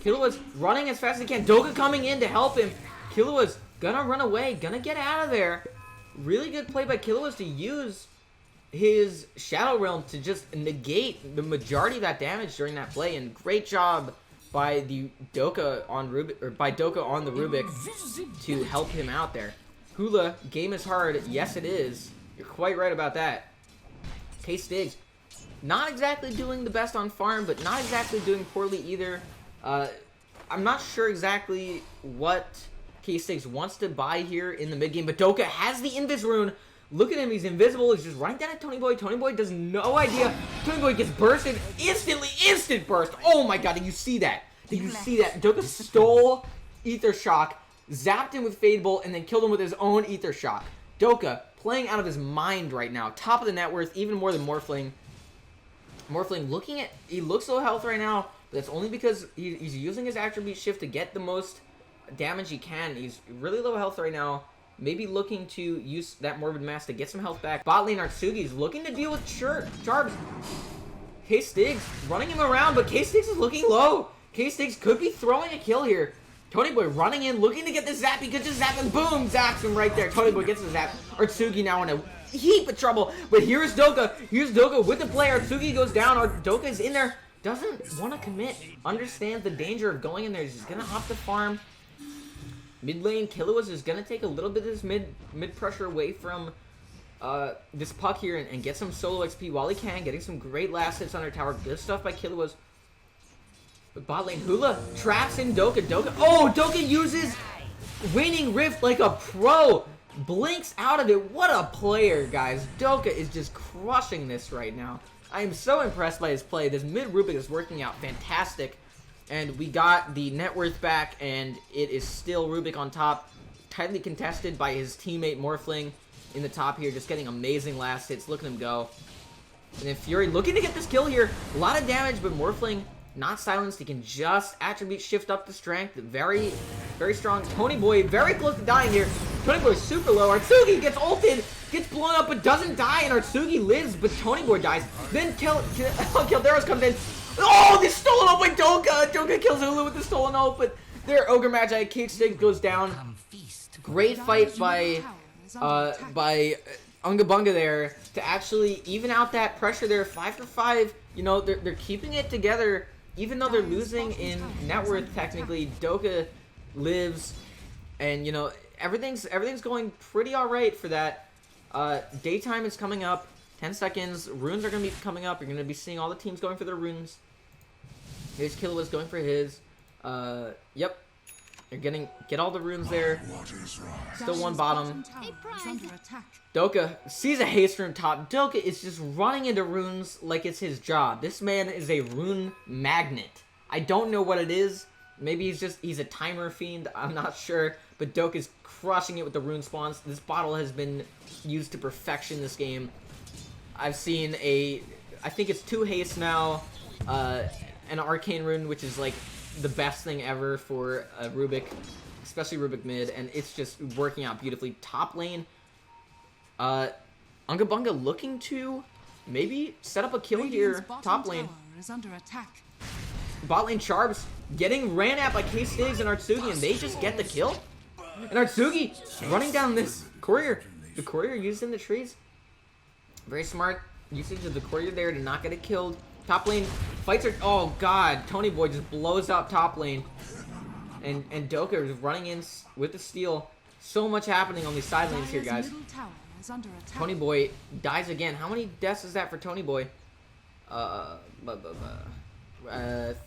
Killua's running as fast as he can. DotA coming in to help him. Killua's gonna run away, gonna get out of there. Really good play by Killua to use his Shadow Realm to just negate the majority of that damage during that play, and great job by the DotA on Rubik, or by DotA on the Rubik to help him out there. Hula, game is hard. Yes, it is. You're quite right about that. K-Stigs, not exactly doing the best on farm, but not exactly doing poorly either. I'm not sure exactly what K-Stigs wants to buy here in the mid game, but DotA has the Invis rune. Look at him, he's invisible. He's just running down at Tony Boy. Tony Boy does no idea. Tony Boy gets bursted instantly. Instant burst. Oh my god, did you see that? Did you see that? DotA stole Ether Shock, zapped him with Fade Bolt, and then killed him with his own Ether Shock. DotA playing out of his mind right now. Top of the net worth, even more than Morphling. Morphling looking at... He looks low health right now, That's only because he's using his attribute shift to get the most damage he can. He's really low health right now. Maybe looking to use that Morbid Mass to get some health back. Bot lane Artsugi's looking to deal with Charbs. K-Stigs running him around, but K-Stigs is looking low. K-Stigs could be throwing a kill here. Tonyboy running in, looking to get the zap. He could just zap and boom, zaps him right there. Tonyboy gets the zap. Artsugi now in a heap of trouble. But here's Doka. Here's Doka with the play. Artsugi goes down. Doka is in there. Doesn't want to commit. Understands the danger of going in there. He's just going to opt to farm. Mid lane, Killua is going to take a little bit of this mid pressure away from this puck here and get some solo XP while he can. Getting some great last hits on her tower. Good stuff by Killua's. But bot lane, Hula traps in Doka. Oh, Doka uses Waning Rift like a pro. Blinks out of it. What a player, guys. Doka is just crushing this right now. I am so impressed by his play. This mid Rubik is working out fantastic. And we got the net worth back, and it is still Rubik on top. Tightly contested by his teammate Morphling in the top here. Just getting amazing last hits. Look at him go. And then Fury looking to get this kill here. A lot of damage, but Morphling not silenced. He can just attribute shift up the strength. Very, very strong. Tonyboy very close to dying here. Tonyboy super low. Artsugi gets ulted, gets blown up, but doesn't die. And Artsugi lives, but Tonyboy dies. Then Calderos comes in. Oh, this stolen ult by Doka. Doka kills Hulu with the stolen ult, but their Ogre Magi Kickstick goes down. Great fight by Unga Bunga there to actually even out that pressure there. 5 for 5. You know, they're keeping it together. Even though they're losing in net worth, technically, Doka lives, and you know everything's going pretty all right for that. Daytime is coming up. 10 seconds. Runes are gonna be coming up. You're gonna be seeing all the teams going for their runes. Here's Killua's going for his. Yep. You're get all the runes there. Still one bottom. Doka sees a haste rune top. Doka is just running into runes like it's his job. This man is a rune magnet. I don't know what it is. Maybe he's a timer fiend. I'm not sure. But Doka's crushing it with the rune spawns. This bottle has been used to perfection this game. I've seen I think it's 2 haste now. An arcane rune, which is like the best thing ever for Rubik, especially Rubik mid, and it's just working out beautifully. Top lane, Unga Bunga looking to maybe set up a kill here. Top lane, bot lane Charbs getting ran at by K-Stigs and Artsugi, and they just get the kill. And Artsugi running down this courier. The courier used in the trees. Very smart usage of the courier there to not get it killed. Top lane fights are. Oh god, Tonyboy just blows up top lane, and Doka is running in with the steal. So much happening on these side lanes here, guys. Tonyboy dies again. How many deaths is that for Tonyboy?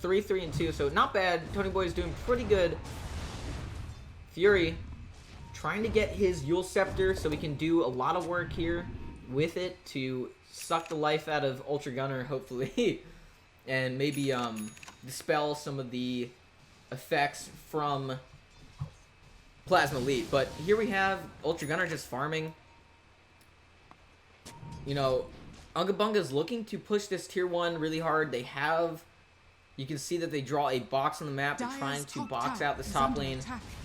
3, 3, and 2. So not bad. Tonyboy is doing pretty good. Fury trying to get his Yule Scepter so we can do a lot of work here with it to suck the life out of Ultra Gunner, hopefully, and maybe dispel some of the effects from Plasma Elite. But here we have Ultra Gunner just farming. You know, Unga Bunga is looking to push this tier 1 really hard. They have, you can see that they draw a box on the map. They're trying to box out this top lane.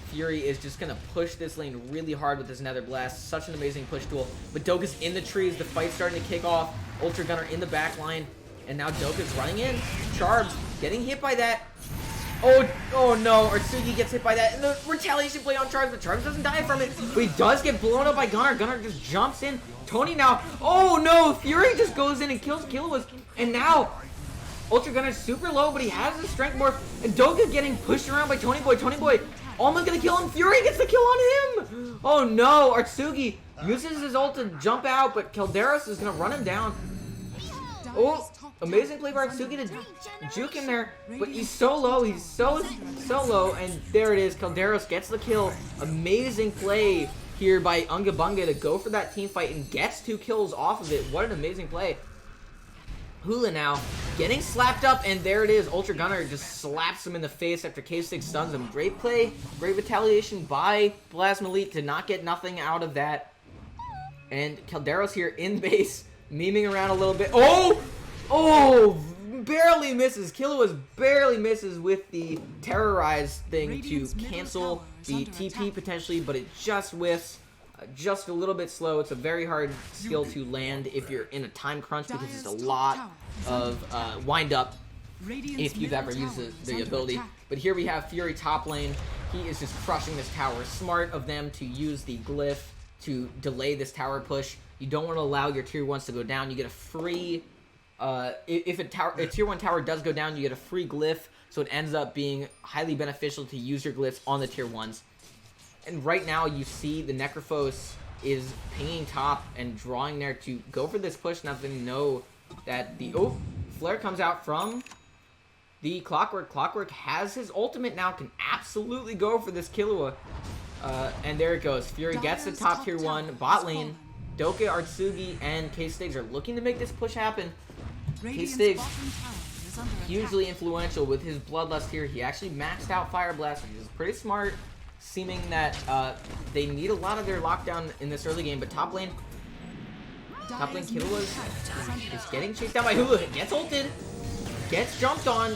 Fury is just going to push this lane really hard with his Nether Blast. Such an amazing push duel. But Doka's in the trees. The fight's starting to kick off. Ultra Gunner in the back line. And now Doka's running in. Charbs getting hit by that. Oh no. Artsugi gets hit by that. And the retaliation play on Charbs. But Charbs doesn't die from it. But he does get blown up by Gunner. Gunner just jumps in. Tony now. Oh no. Fury just goes in and kills Killua's. And now Ultra Gunner's super low, but he has his strength morph. And Doka getting pushed around by Tonyboy. Tonyboy almost gonna kill him. Fury gets the kill on him. Oh no, Artsugi uses his ult to jump out, but Calderos is gonna run him down. Oh, amazing play by Artsugi to juke in there, but he's so low. He's so low, and there it is. Calderos gets the kill. Amazing play here by Unga Bunga to go for that team fight and gets 2 kills off of it. What an amazing play. Hula now getting slapped up, and there it is. Ultra Gunner just slaps him in the face after K6 stuns him. Great play, great retaliation by Plasma Elite to not get nothing out of that. And Calderos here in base, memeing around a little bit. Oh, barely misses. Killua barely misses with the terrorize thing to cancel the TP potentially, but it just whiffs. Just a little bit slow. It's a very hard skill to land if you're in a time crunch because it's a lot of wind up if you've ever used the ability. But here we have Fury top lane. He is just crushing this tower. Smart of them to use the glyph to delay this tower push. You don't want to allow your tier 1s to go down. You get a free... if a tier 1 tower does go down, you get a free glyph. So it ends up being highly beneficial to use your glyphs on the tier 1s. And right now, you see the Necrophos is pinging top and drawing there to go for this push. Now they know that the... Oh, flare comes out from the Clockwork. Clockwork has his ultimate now, can absolutely go for this Killua. And there it goes. Fury gets the top tier 1. Bot lane, DotA, Artsugi, and K-Stigs are looking to make this push happen. K-Stigs, hugely influential with his Bloodlust here. He actually maxed out Fire Blast, which is pretty smart. Seeming that they need a lot of their lockdown in this early game, but top lane Killua is getting chased down by Hula. Gets ulted, gets jumped on.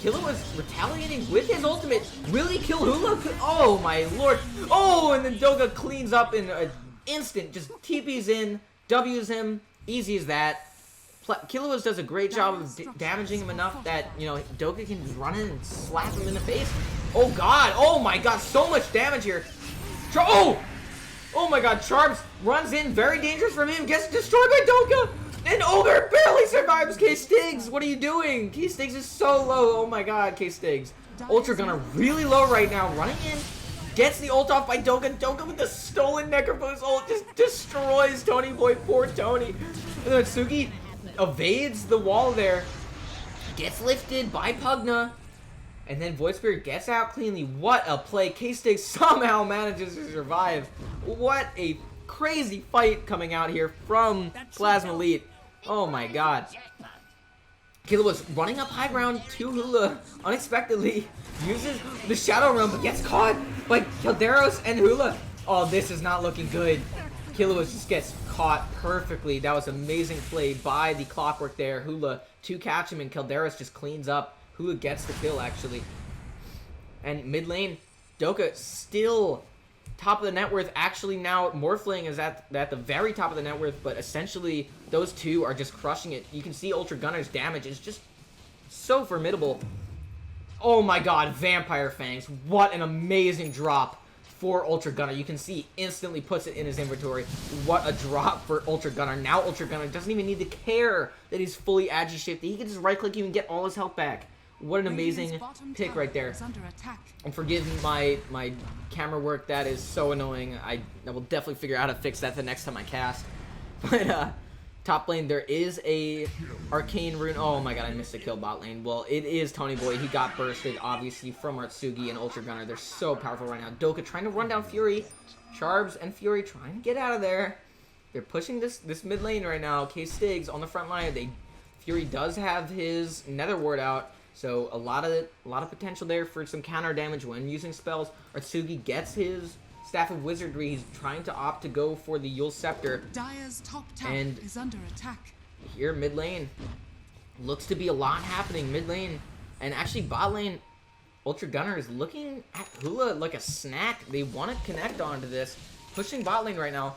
Killua's retaliating with his ultimate. Will he kill Hula? Oh my lord! Oh, and then DotA cleans up in an instant. Just TP's in, W's him. Easy as that. Killua does a great job of damaging him enough that, you know, DotA can run in and slap him in the face. Oh god! Oh my god! So much damage here! Oh! Oh my god! Charms runs in, very dangerous from him, gets destroyed by DotA! And Ogre barely survives K-Stigs! What are you doing? K-Stigs is so low! Oh my god, K-Stigs. Ultra Gunner really low right now, running in, gets the ult off by DotA. DotA with the stolen Necrophos ult just destroys Tony Boy. Poor Tony. And then Sugi evades the wall there, gets lifted by Pugna, and then Void Spirit gets out cleanly. What a play. K-Stigs somehow manages to survive. What a crazy fight coming out here from Plasma Elite. Oh my god. Killua was running up high ground to Hula unexpectedly, uses the Shadow Realm, but gets caught by Calderos and Hula. Oh, this is not looking good. Killua just gets caught perfectly. That was amazing play by the Clockwork there. Hula to catch him, and Calderos just cleans up. Hula gets the kill, actually. And mid lane, DotA still top of the net worth. Actually, now Morphling is at the very top of the net worth, but essentially those two are just crushing it. You can see Ultra Gunner's damage is just so formidable. Oh my god, Vampire Fangs. What an amazing drop for Ultra Gunner. You can see instantly puts it in his inventory. What a drop for Ultra Gunner. Now Ultra Gunner doesn't even need to care that he's fully agi shifted. He can just right click you and get all his health back. What an amazing pick right there. And forgive my camera work, that is so annoying. I will definitely figure out how to fix that the next time I cast. But top lane, there is a arcane rune. Oh my god, I missed a kill bot lane. Well, it is Tony Boy. He got bursted, obviously, from Artsugi and Ultra Gunner. They're so powerful right now. DotA trying to run down Fury. Charbs and Fury trying to get out of there. They're pushing this mid lane right now. K-Stigs on the front line. Fury does have his Nether Ward out. So a lot of potential there for some counter damage when using spells. Artsugi gets his Staff of Wizardry. He's trying to opt to go for the Yule Scepter.
Dire's top tower is under attack.
Here mid lane, looks to be a lot happening mid lane, and actually bot lane. Ultra Gunner is looking at Hula like a snack. They want to connect onto this, pushing bot lane right now.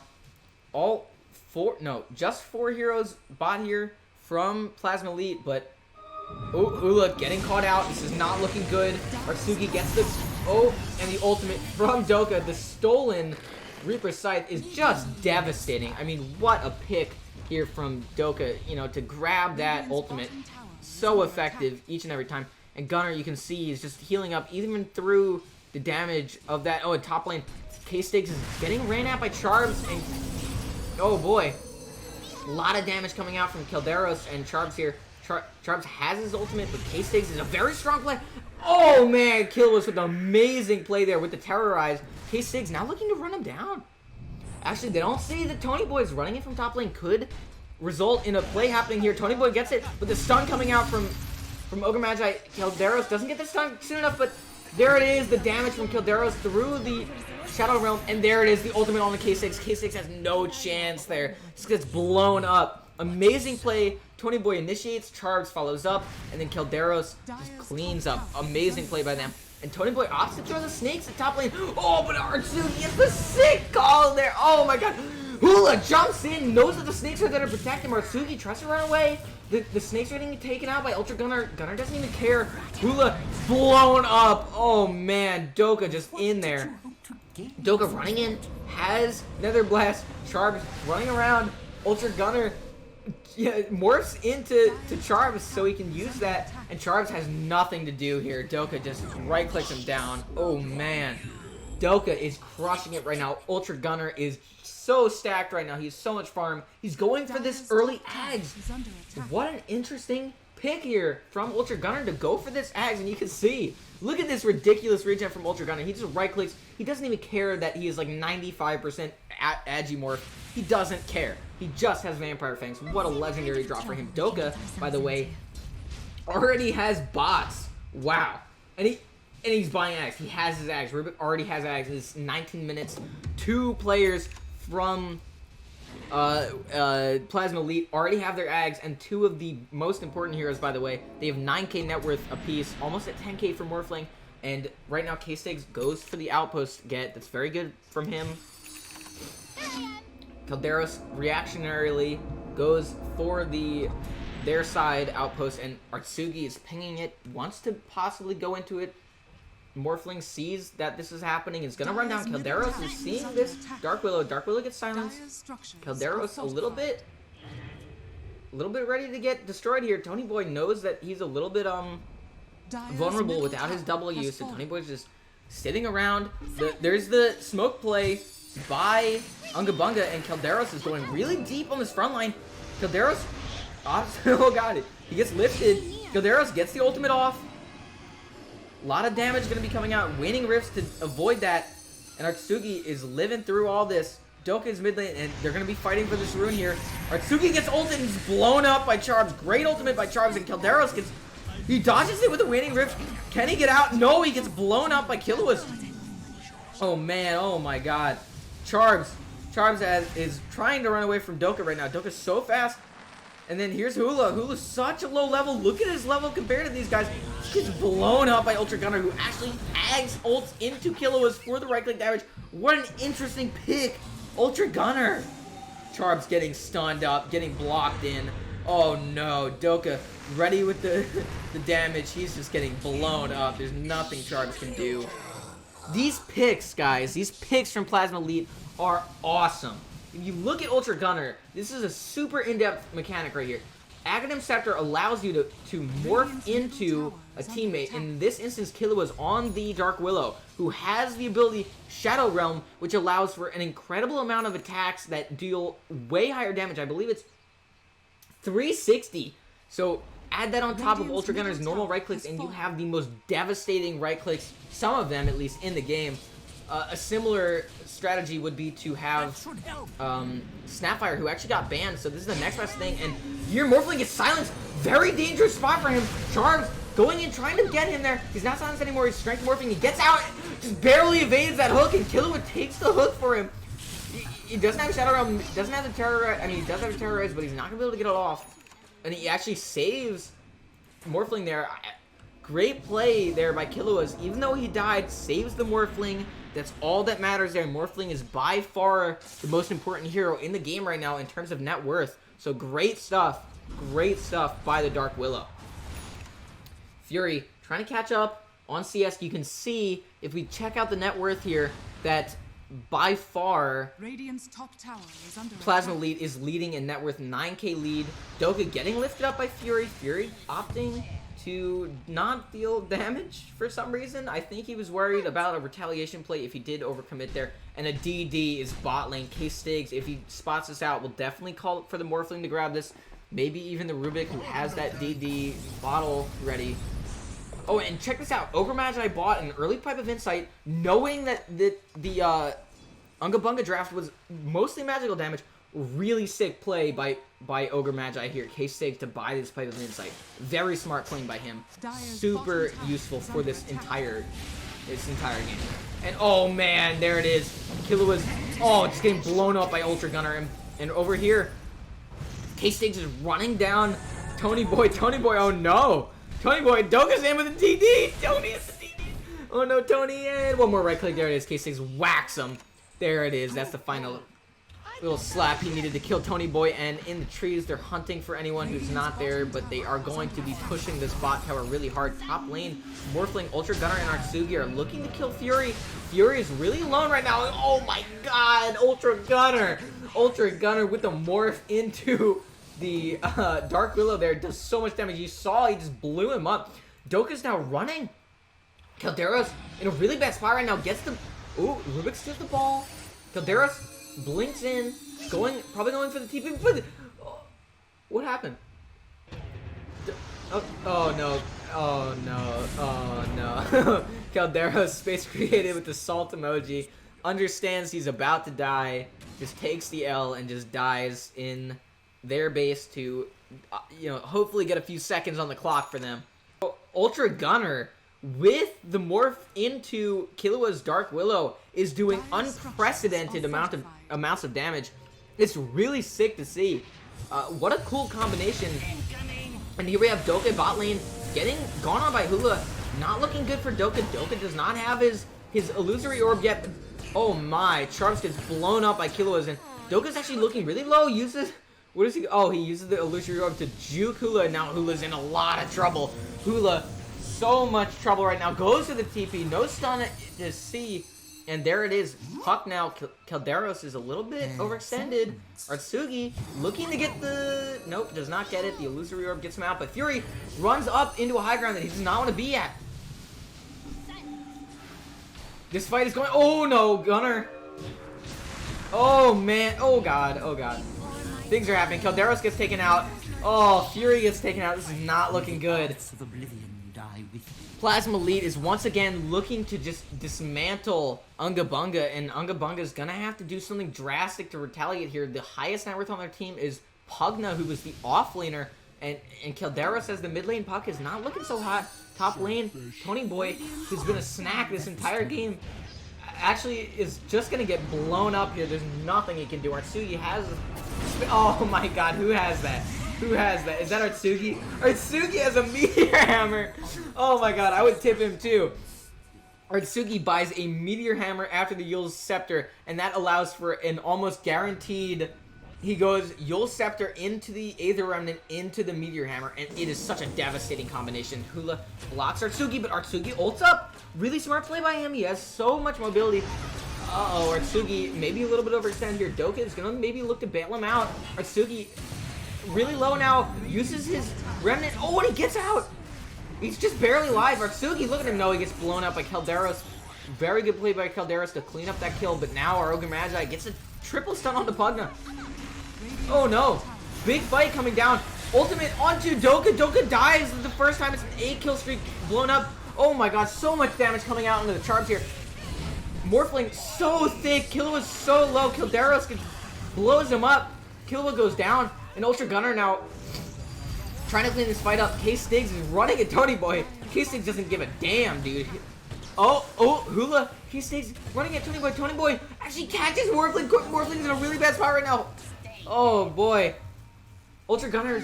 Just 4 heroes bot here from Plasma Elite, but. Oh, Hula getting caught out. This is not looking good. Artsugi gets the... Oh, and the ultimate from DotA. The stolen Reaper's Scythe is just devastating. I mean, what a pick here from DotA, you know, to grab that ultimate. So effective each and every time. And Gunner, you can see, is just healing up even through the damage of that. Oh, and top lane, K-Stigs is getting ran at by Charbs. And oh boy, a lot of damage coming out from Calderos and Charbs here. Charbs has his ultimate, but K-Stigs is a very strong play. Oh man, Kill was with an amazing play there with the Terrorize. K-Stigs now looking to run him down. Actually, they don't say that Tony Boy's running it from top lane could result in a play happening here. Tony Boy gets it, but the stun coming out from Ogre Magi. Calderos doesn't get the stun soon enough, but there it is, the damage from Calderos through the Shadow Realm, and there it is, the ultimate on the K-Stigs. K-Stigs has no chance there. Just gets blown up. Amazing play Tony Boy initiates, Charbs follows up, and then Calderos just cleans up. Amazing play by them. And Tony Boy opts to throw the snakes at top lane. Oh, but Artsugi gets the sick call there. Oh my god. Hula jumps in, knows that the snakes are there to protect him. Artsugi tries to run away. The snakes are getting taken out by Ultra Gunner. Gunner doesn't even care. Hula blown up. Oh man, DotA just in there. DotA running in, has Nether Blast. Charbs running around. Ultra Gunner morphs into Charbs so he can use that. And Charbs has nothing to do here. DotA just right clicks him down. Oh man. DotA is crushing it right now. Ultra Gunner is so stacked right now. He's so much farm. He's going for this early Ags. What an interesting pick here from Ultra Gunner to go for this Ags. And you can see, look at this ridiculous regen from Ultra Gunner. He just right clicks. He doesn't even care that he is like 95% Agimorph. He doesn't care. He just has Vampire Fangs. What a legendary drop for him. DotA, by the way, already has bots. Wow. And he's buying Ags. He has his Ags. Rubik already has Ags. It's 19 minutes. 2 players from Plasma Elite already have their Ags, and 2 of the most important heroes, by the way. They have 9k net worth apiece, almost at 10k for Morphling, and right now K-Stigs goes for the outpost get. That's very good from him. Calderos reactionarily goes for their side outpost, and Artsugi is pinging it, wants to possibly go into it. Morphling sees that this is happening, is gonna run down. Calderos is seeing this. Dark Willow gets silenced. Calderos a little bit ready to get destroyed here. Tony Boy knows that he's a little bit vulnerable without his W, so Tony Boy's just sitting around. There's the smoke play by Unga Bunga, and Calderos is going really deep on this front line. Calderos, oh god, he gets lifted. Calderos gets the ultimate off. A lot of damage going to be coming out. Waning Rifts to avoid that. And Artsugi is living through all this. DotA is mid lane, and they're going to be fighting for this rune here. Artsugi gets ulted and is blown up by Charbs. Great ultimate by Charbs, and Calderos gets... He dodges it with a Waning Rift. Can he get out? No, he gets blown up by Killua's. Oh man, oh my god. Charbs is trying to run away from DotA right now. DotA's so fast. And then here's Hula. Hula's such a low level. Look at his level compared to these guys. He gets blown up by Ultra Gunner, who actually Ags ults into Killua's for the right click damage. What an interesting pick. Ultra Gunner. Charbs getting stunned up, getting blocked in. Oh no, DotA ready with the damage. He's just getting blown up. There's nothing Charbs can do. These picks, guys, these picks from Plasma Elite are awesome. If you look at Ultra Gunner, this is a super in-depth mechanic right here. Academ Scepter allows you to morph into a teammate. In this instance, Killua is on the Dark Willow, who has the ability Shadow Realm, which allows for an incredible amount of attacks that deal way higher damage. I believe it's 360. So add that on top of Ultra Gunner's normal right clicks, and you have the most devastating right clicks, some of them at least, in the game. A similar strategy would be to have Snapfire, who actually got banned, so this is the next best thing, and your Morphling gets silenced. Very dangerous spot for him. Charbs going in, trying to get him there. He's not silenced anymore. He's strength morphing. He gets out, just barely evades that hook, and Killua takes the hook for him. He doesn't have Shadow Realm, doesn't have the Terror, I mean, he does have a Terrorize, but he's not going to be able to get it off. And he actually saves Morphling there. Great play there by Killua's. Even though he died, saves the Morphling. That's all that matters there. Morphling is by far the most important hero in the game right now in terms of net worth. So great stuff by the Dark Willow. Fury trying to catch up on CS. You can see, if we check out the net worth here, that by far
Radiant's top tower is under
Plasma Elite is leading in net worth, 9k lead. DotA getting lifted up by Fury. Fury opting to not deal damage for some reason. I think he was worried about a retaliation play if he did overcommit there. And a DD is bot lane. K-Stigs, if he spots us out, will definitely call for the Morphling to grab this. Maybe even the Rubik, who has that DD bottle ready. Oh, and check this out. Ogre Magi bought an early Pipe of Insight, knowing that the Unga Bunga draft was mostly magical damage. Really sick play by Ogre Magi here. K-Stigs to buy this Pipe of Insight. Very smart playing by him. Super useful for this entire game. And oh man, there it is. Killua's just getting blown up by Ultra Gunner. And over here, K-Stiggs is running down Tony Boy. Tony Boy, oh no. Tony Boy, Doka's in with a TD. Tony is the TD. Oh no, Tony, and one more right click. There it is. K-Stiggs whacks him. There it is. That's the final little slap he needed to kill Tony Boy. And in the trees, they're hunting for anyone who's not there, but they are going to be pushing this bot tower really hard. Top lane, Morphling, Ultra Gunner, and Artsugi are looking to kill Fury. Fury is really alone right now. Oh my god, Ultra Gunner. Ultra Gunner with the morph into the Dark Willow there. Does so much damage. You saw he just blew him up. Doka's now running. Calderos in a really bad spot right now. Gets the... Ooh, Rubik steals the ball. Calderos blinks in. Probably going for the TP. But... what happened? Oh no. Oh no. Oh no. Calderos, space created with the salt emoji. Understands he's about to die. Just takes the L and just dies in their base to, hopefully get a few seconds on the clock for them. Ultra Gunner, with the morph into Killua's Dark Willow, is doing unprecedented amounts of damage. It's really sick to see. What a cool combination. And here we have Doka bot lane getting gone on by Hula. Not looking good for Doka. Doka does not have his illusory orb yet. Oh my, Sharps gets blown up by Killua's, and Doka's actually looking really low. What is he? Oh, he uses the illusory orb to juke Hula, and now Hula's in a lot of trouble. Hula, so much trouble right now. Goes to the TP, no stun to see, and there it is. Puck now. Calderos is a little bit overextended. Artsugi looking to get the... Nope, does not get it. The illusory orb gets him out, but Fury runs up into a high ground that he does not want to be at. This fight is going... Oh no, Gunner. Oh man, oh god, oh god. Things are happening. Calderos gets taken out. Oh, Fury gets taken out. This is not looking good. Plasma Elite is once again looking to just dismantle Unga Bunga, and Unga Bunga is gonna have to do something drastic to retaliate here. The highest net worth on their team is Pugna, who was the offlaner, and Calderos as the mid lane. Puck is not looking so hot. Top lane, Tony Boy, who's been a snack this entire game, actually is just gonna get blown up here. There's nothing he can do. Artsugi has... Oh my god, who has that? Who has that? Is that Artsugi? Artsugi has a Meteor Hammer! Oh my god, I would tip him too. Artsugi buys a Meteor Hammer after the Yule's Scepter, and that allows for an almost guaranteed... He goes Yule's Scepter into the Aether Remnant into the Meteor Hammer, and it is such a devastating combination. Hula blocks Artsugi, but Artsugi ults up. Really smart play by him. He has so much mobility. Uh-oh, Artsugi maybe a little bit overextended here. Doka is going to maybe look to bail him out. Artsugi really low now. Uses his Remnant. Oh, and he gets out. He's just barely alive. Artsugi, look at him. No, he gets blown up by Calderos. Very good play by Calderos to clean up that kill, but now our Ogre Magi gets a triple stun on the Pugna. Oh no, big fight coming down. Ultimate onto Doka. Doka dies the first time. It's an 8-kill streak blown up. Oh my god, so much damage coming out into the charts here. Morphling so thick. Killua is so low. Calderos blows him up. Killua goes down. And Ultra Gunner now trying to clean this fight up. K-Stiggs is running at Tony Boy. K-Stiggs doesn't give a damn, dude. Oh, Hula. K-Stiggs running at Tony Boy. Tony Boy actually catches Morphling. Morphling's in a really bad spot right now. Oh boy. Ultra Gunner,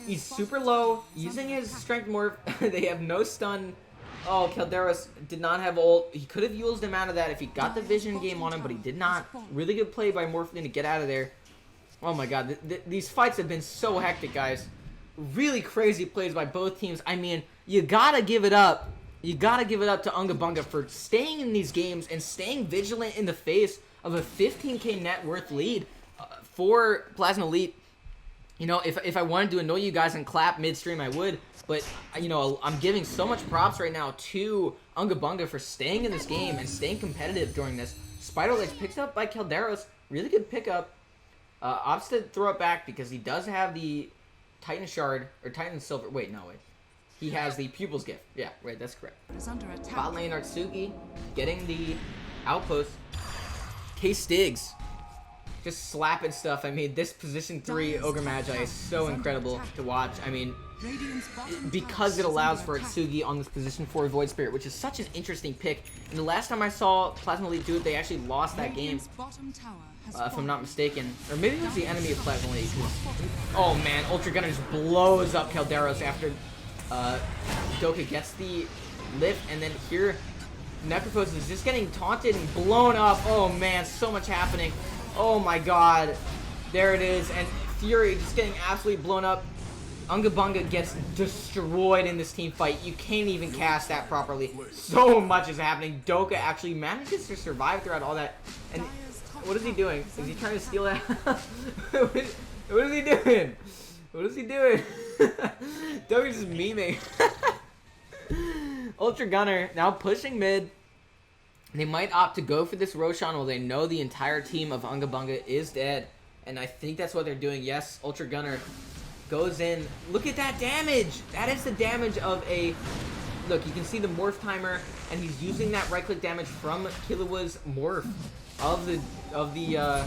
he's super low, using his strength morph. They have no stun. Oh, Calderos did not have ult. He could have used him out of that if he got the vision game on him, but he did not. Really good play by Morphling to get out of there. Oh my god, these fights have been so hectic, guys. Really crazy plays by both teams. I mean, you gotta give it up. You gotta give it up to Unga Bunga for staying in these games and staying vigilant in the face of a 15k net worth lead. For Plasma Elite, if I wanted to annoy you guys and clap midstream, I would. But, I'm giving so much props right now to Unga Bunga for staying in this game and staying competitive during this. Spider Legs picked up by Calderos. Really good pickup. Opts to throw it back because he does have the Titan Shard, or Titan Silver. Wait. He has the Pupil's Gift. Yeah, right, that's correct. Bot lane Artsugi getting the outpost. K-Stiggs just slapping stuff. I mean, this position 3 Ogre Magi is so incredible to watch. I mean, because it allows for Atsugi on this position 4 Void Spirit, which is such an interesting pick. And the last time I saw Plasma Elite do it, they actually lost that game, if I'm not mistaken. Or maybe it was the enemy of Plasma Elite. Oh man, Ultra Gunner just blows up Calderos after DotA gets the lift, and then here Necrophos is just getting taunted and blown up. Oh man, so much happening. Oh my god. There it is, and Fury just getting absolutely blown up. Unga Bunga gets destroyed in this team fight. You can't even cast that properly. So much is happening. DotA actually manages to survive throughout all that. And what is he doing? Is he trying to steal that? What is he doing? What is he doing? DotA's just memeing. Ultra Gunner now pushing mid. They might opt to go for this Roshan while they know the entire team of Unga Bunga is dead. And I think that's what they're doing. Yes, Ultra Gunner goes in. Look at that damage. That is the damage of a... Look, you can see the morph timer, and he's using that right-click damage from Killua's morph of the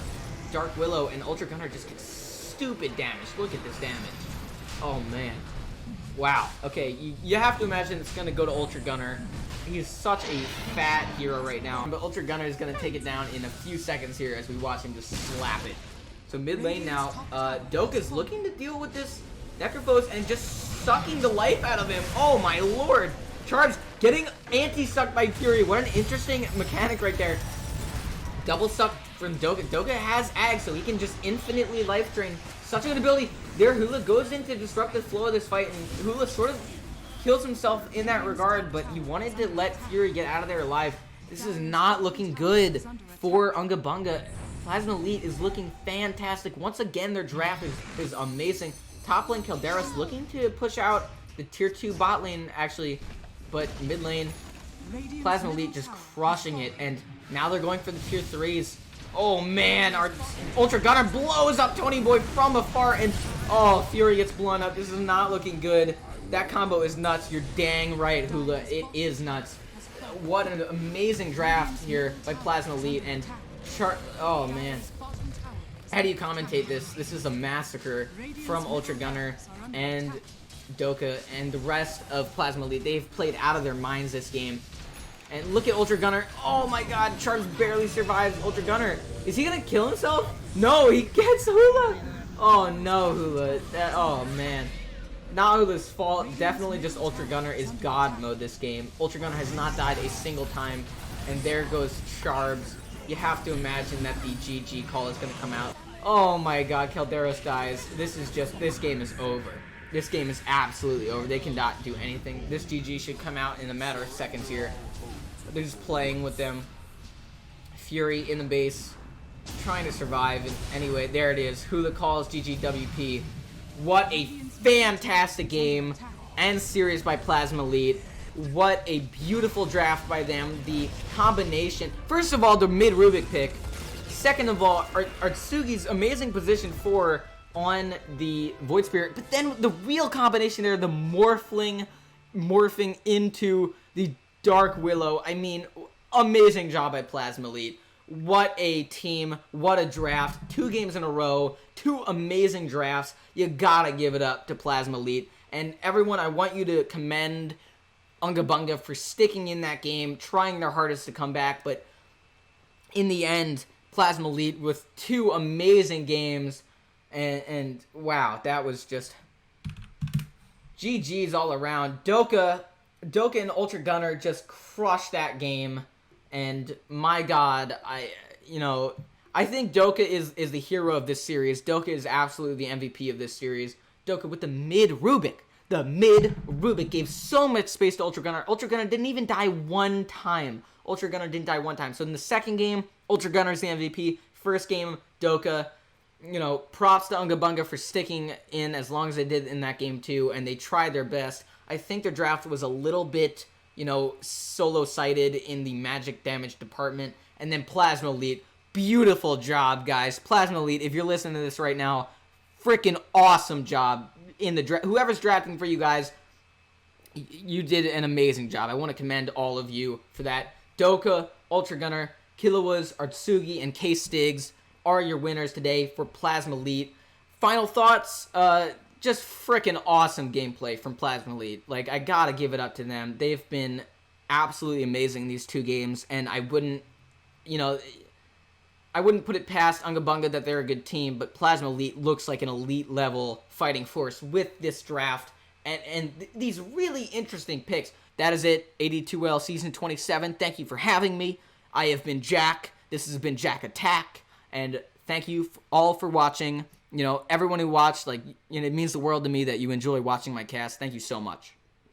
Dark Willow, and Ultra Gunner just gets stupid damage. Look at this damage. Oh, man. Wow. Okay, you have to imagine it's going to go to Ultra Gunner. He's such a fat hero right now. But Ultra Gunner is going to take it down in a few seconds here as we watch him just slap it. So mid lane now, DotA's looking to deal with this Necrophos and just sucking the life out of him. Oh my lord. Charge getting anti-sucked by Fury. What an interesting mechanic right there. Double suck from DotA. DotA has Ag, so he can just infinitely life drain. Such a good ability. There, Hula goes in to disrupt the flow of this fight, and Hula sort of kills himself in that regard, but he wanted to let Fury get out of there alive. This is not looking good for Unga Bunga. Plasma Elite is looking fantastic. Once again, their draft is amazing. Top lane, Calderos looking to push out the tier 2 bot lane, actually, but mid lane, Plasma Elite just crushing it, and now they're going for the tier 3s. Oh man, our Ultra Gunner blows up Tony Boy from afar, and oh, Fury gets blown up. This is not looking good. That combo is nuts. You're dang right, Hula. It is nuts. What an amazing draft here by Plasma Elite, and oh man. How do you commentate this? This is a massacre from Ultra Gunner and DotA and the rest of Plasma Elite. They've played out of their minds this game. And look at Ultra Gunner. Oh my god, Charles barely survives. Ultra Gunner, is he gonna kill himself? No, he gets Hula. Oh no, Hula. Oh man. Not Hula's fault. Definitely just Ultra Gunner is God mode this game. Ultra Gunner has not died a single time. And there goes Charbs. You have to imagine that the GG call is going to come out. Oh my god, Calderos dies. This game is over. This game is absolutely over. They cannot do anything. This GG should come out in a matter of seconds here. They're just playing with them. Fury in the base, trying to survive. And anyway, there it is. Hula calls GGWP. What a fantastic game and series by Plasma Elite. What a beautiful draft by them. The combination. First of all, the mid Rubik pick. Second of all, Artsugi's amazing position 4 on the Void Spirit. But then the real combination there, the morphing into the Dark Willow. I mean, amazing job by Plasma Elite. What a team. What a draft. 2 games in a row. 2 amazing drafts. You gotta give it up to Plasma Elite. And everyone, I want you to commend Unga Bunga for sticking in that game, trying their hardest to come back, but in the end, Plasma Elite with 2 amazing games, and wow, that was just GG's all around. DotA and Ultra Gunner just crushed that game, and my god, I think DotA is the hero of this series. DotA is absolutely the MVP of this series. DotA with the mid Rubik. The mid Rubik gave so much space to Ultra Gunner. Ultra Gunner didn't even die one time. Ultra Gunner didn't die one time. So in the second game, Ultra Gunner is the MVP. First game, DotA. Props to Unga Bunga for sticking in as long as they did in that game too, and they tried their best. I think their draft was a little bit, solo-sided in the magic damage department. And then Plasma Elite, beautiful job, guys. Plasma Elite, if you're listening to this right now, freaking awesome job. In the draft, whoever's drafting for you guys, you did an amazing job. I want to commend all of you for that. DotA, Ultra Gunner, Killua's, Artsugi, and K-Stigs, are your winners today for Plasma Elite. Final thoughts, just freaking awesome gameplay from Plasma Elite. Like, I gotta give it up to them. They've been absolutely amazing these two games, and I wouldn't put it past Unga Bunga that they're a good team, but Plasma Elite looks like an elite level fighting force with this draft and these really interesting picks. That is it, AD2L Season 27. Thank you for having me. I have been Jack. This has been Jack Attack, and thank you all for watching. Everyone who watched, it means the world to me that you enjoy watching my cast. Thank you so much.